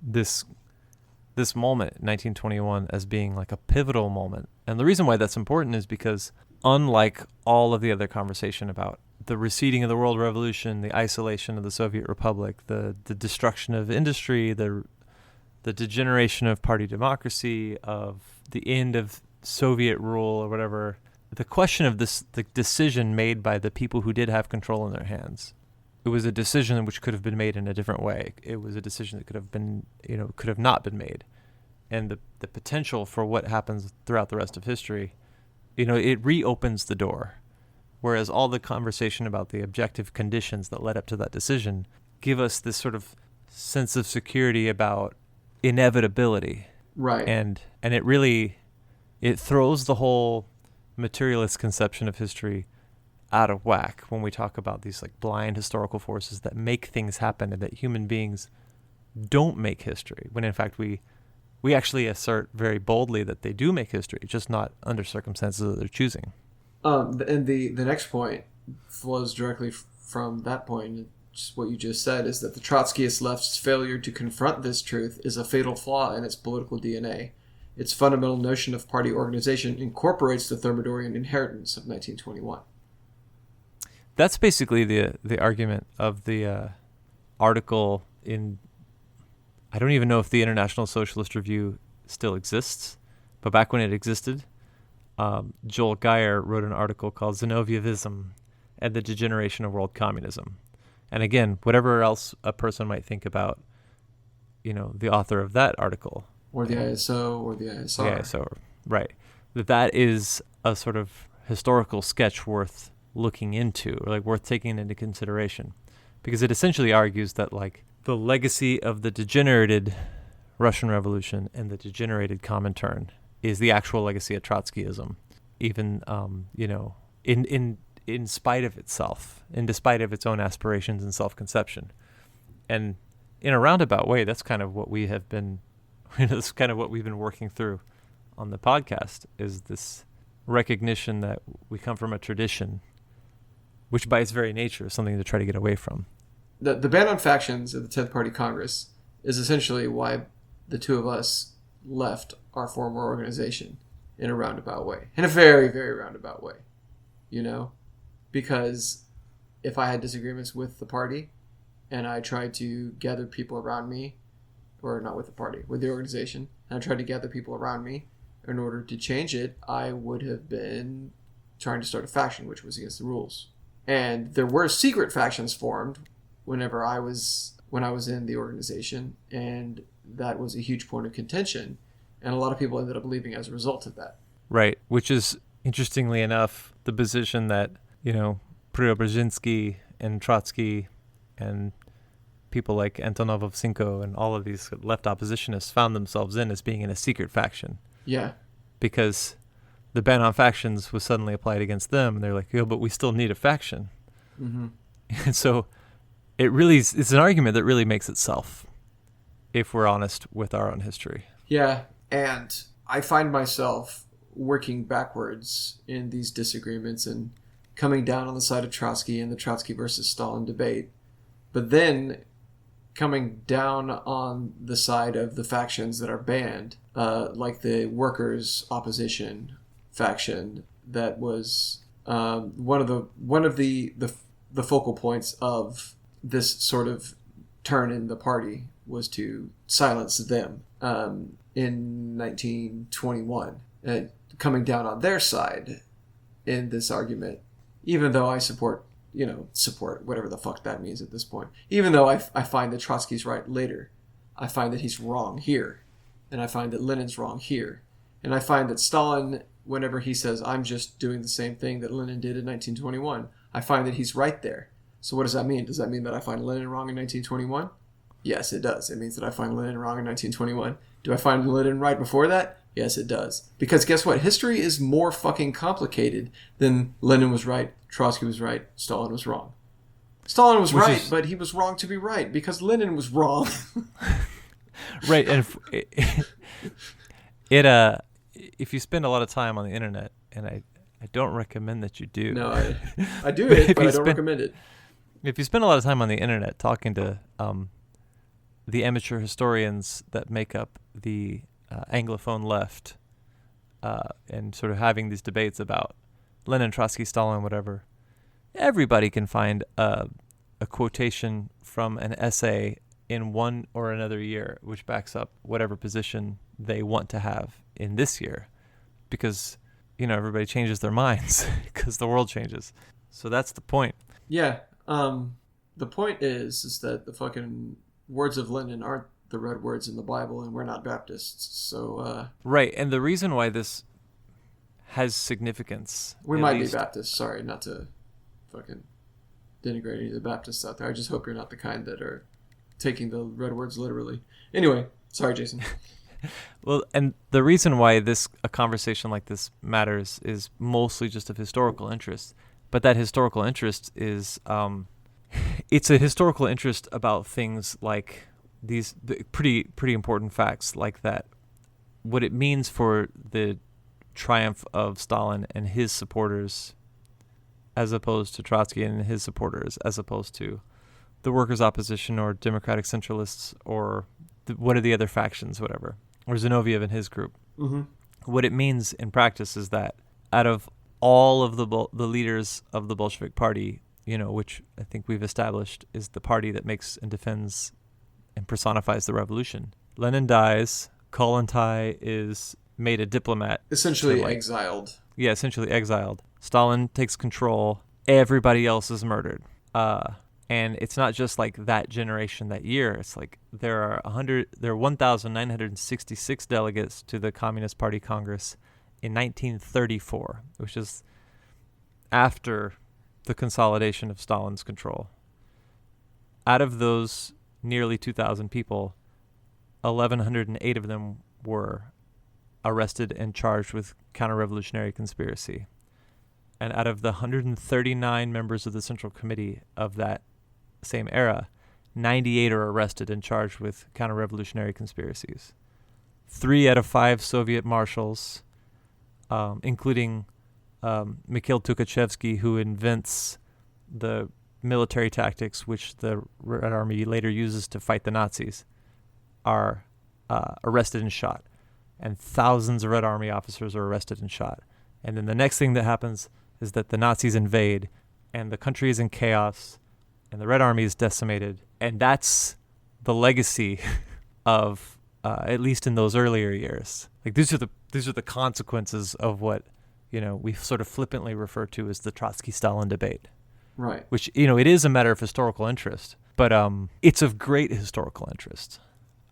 this moment, 1921, as being a pivotal moment. And the reason why that's important is because, unlike all of the other conversation about the receding of the world revolution, the isolation of the Soviet Republic, the destruction of industry, the degeneration of party democracy, of the end of Soviet rule or whatever, the question of the decision made by the people who did have control in their hands, it was a decision which could have been made in a different way. It was a decision that could have not been made. And the potential for what happens throughout the rest of history, it reopens the door. Whereas all the conversation about the objective conditions that led up to that decision give us this sort of sense of security about inevitability. Right. And it throws the whole materialist conception of history out of whack when we talk about these blind historical forces that make things happen and that human beings don't make history, when in fact we actually assert very boldly that they do make history, just not under circumstances that they're choosing. And the next point flows directly from that point. Just what you just said is that the Trotskyist left's failure to confront this truth is a fatal flaw in its political DNA. Its fundamental notion of party organization incorporates the Thermidorian inheritance of 1921. That's basically the argument of the article in I don't even know if the International Socialist Review still exists, but back when it existed, Joel Geyer wrote an article called Zinovievism and the Degeneration of World Communism. And again, whatever else a person might think about, the author of that article. Or the ISO or the ISR. The ISO, right. That is a sort of historical sketch worth looking into, or like worth taking into consideration. Because it essentially argues that like the legacy of the degenerated Russian Revolution and the degenerated Comintern is the actual legacy of Trotskyism, even in spite of itself, and despite of its own aspirations and self-conception. And in a roundabout way, that's kind of what we have been, that's kind of what we've been working through on the podcast, is this recognition that we come from a tradition, which by its very nature is something to try to get away from. The ban on factions at the 10th Party Congress is essentially why the two of us left our former organization in a roundabout way. In a very, very roundabout way. Because if I had disagreements with the party and I tried to gather people around me, or not with the party, with the organization, and I tried to gather people around me in order to change it, I would have been trying to start a faction, which was against the rules. And there were secret factions formed when I was in the organization, and that was a huge point of contention, and a lot of people ended up leaving as a result of that. Right, which is, interestingly enough, the position that, Preobrazhensky and Trotsky and people like Antonov Ovchinko and all of these left oppositionists found themselves in as being in a secret faction. Yeah. Because the ban on factions was suddenly applied against them, and they're like, but we still need a faction. Mm-hmm. And so it's an argument that really makes itself, if we're honest with our own history. Yeah, and I find myself working backwards in these disagreements and coming down on the side of Trotsky in the Trotsky versus Stalin debate, but then coming down on the side of the factions that are banned, like the workers' opposition faction that was one of the focal points of this sort of turn in the party was to silence them in 1921. Coming down on their side in this argument, even though I support whatever the fuck that means at this point. Even though I find that Trotsky's right later, I find that he's wrong here. And I find that Lenin's wrong here. And I find that Stalin, whenever he says, I'm just doing the same thing that Lenin did in 1921, I find that he's right there. So what does that mean? Does that mean that I find Lenin wrong in 1921? Yes, it does. It means that I find Lenin wrong in 1921. Do I find Lenin right before that? Yes, it does. Because guess what? History is more fucking complicated than Lenin was right, Trotsky was right, Stalin was wrong. Stalin was right, but he was wrong to be right because Lenin was wrong. Right, and if you spend a lot of time on the internet, and I don't recommend that you do. No, I do it, but I don't recommend it. If you spend a lot of time on the internet talking to the amateur historians that make up the Anglophone left, and sort of having these debates about Lenin, Trotsky, Stalin, whatever, everybody can find a quotation from an essay in one or another year which backs up whatever position they want to have in this year, because everybody changes their minds because the world changes. So that's the point. Yeah. The point is that the fucking words of Lenin aren't the red words in the Bible, and we're not Baptists. So right, and the reason why this has significance, we might be Baptists. Sorry, not to fucking denigrate any of the Baptists out there. I just hope you're not the kind that are taking the red words literally. Anyway, sorry, Jason. Well, and the reason why a conversation like this matters is mostly just of historical interest. But that historical interest is, it's a historical interest about things like these pretty important facts like that. What it means for the triumph of Stalin and his supporters, as opposed to Trotsky and his supporters, as opposed to the workers' opposition or democratic centralists or what are the other factions, whatever, or Zinoviev and his group. Mm-hmm. What it means in practice is that out of all of the leaders of the Bolshevik Party, which I think we've established is the party that makes and defends and personifies the revolution. Lenin dies. Kollontai is made a diplomat. Essentially exiled. Yeah, essentially exiled. Stalin takes control. Everybody else is murdered. And it's not just like that generation that year. It's like there are 1,966 delegates to the Communist Party Congress in 1934, which is after the consolidation of Stalin's control. Out of those nearly 2,000 people, 1,108 of them were arrested and charged with counter-revolutionary conspiracy. And out of the 139 members of the Central Committee of that same era, 98 are arrested and charged with counter-revolutionary conspiracies. 3 out of 5 Soviet marshals, including Mikhail Tukhachevsky, who invents the military tactics which the Red Army later uses to fight the Nazis, are arrested and shot. And thousands of Red Army officers are arrested and shot. And then the next thing that happens is that the Nazis invade, and the country is in chaos, and the Red Army is decimated. And that's the legacy of, at least in those earlier years. Like these are the consequences of what, we sort of flippantly refer to as the Trotsky-Stalin debate. Right. Which, it is a matter of historical interest, but it's of great historical interest,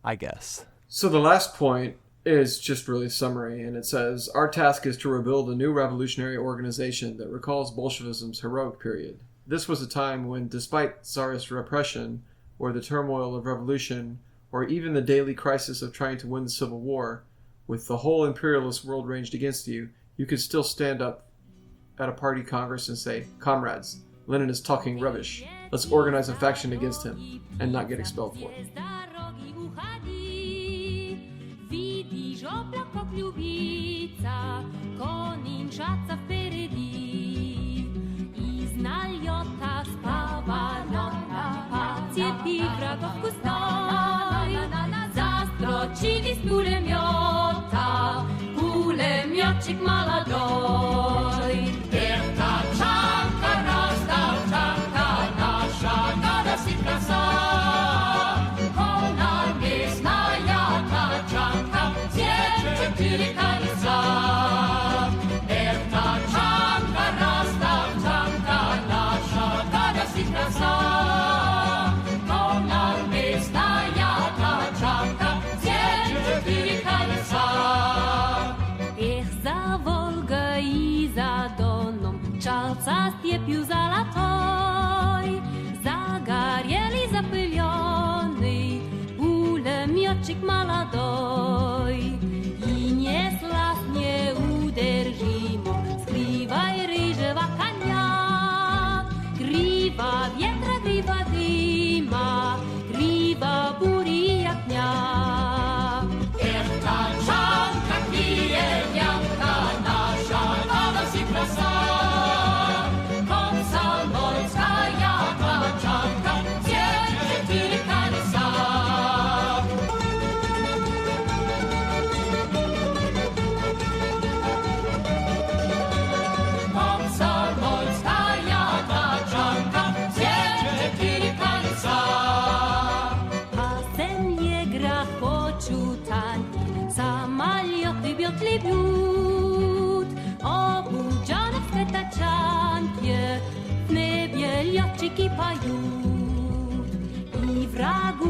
I guess. So the last point is just really summary, and it says, our task is to rebuild a new revolutionary organization that recalls Bolshevism's heroic period. This was a time when, despite Tsarist repression, or the turmoil of revolution, or even the daily crisis of trying to win the Civil War, with the whole imperialist world ranged against you, you could still stand up at a party congress and say, comrades, Lenin is talking rubbish. Let's organize a faction against him and not get expelled for it. Più zalatoj, загорели запыленный, пуля мёчик молодой, и неслась неудержимо, скривай рыжего коня, грива ветра, грива дыма, грива бури огня. Эх, танчанка, пиелянка наша, надо си краса. Бьют, обуджаны в тачанке, в небе летчики поют, и врагу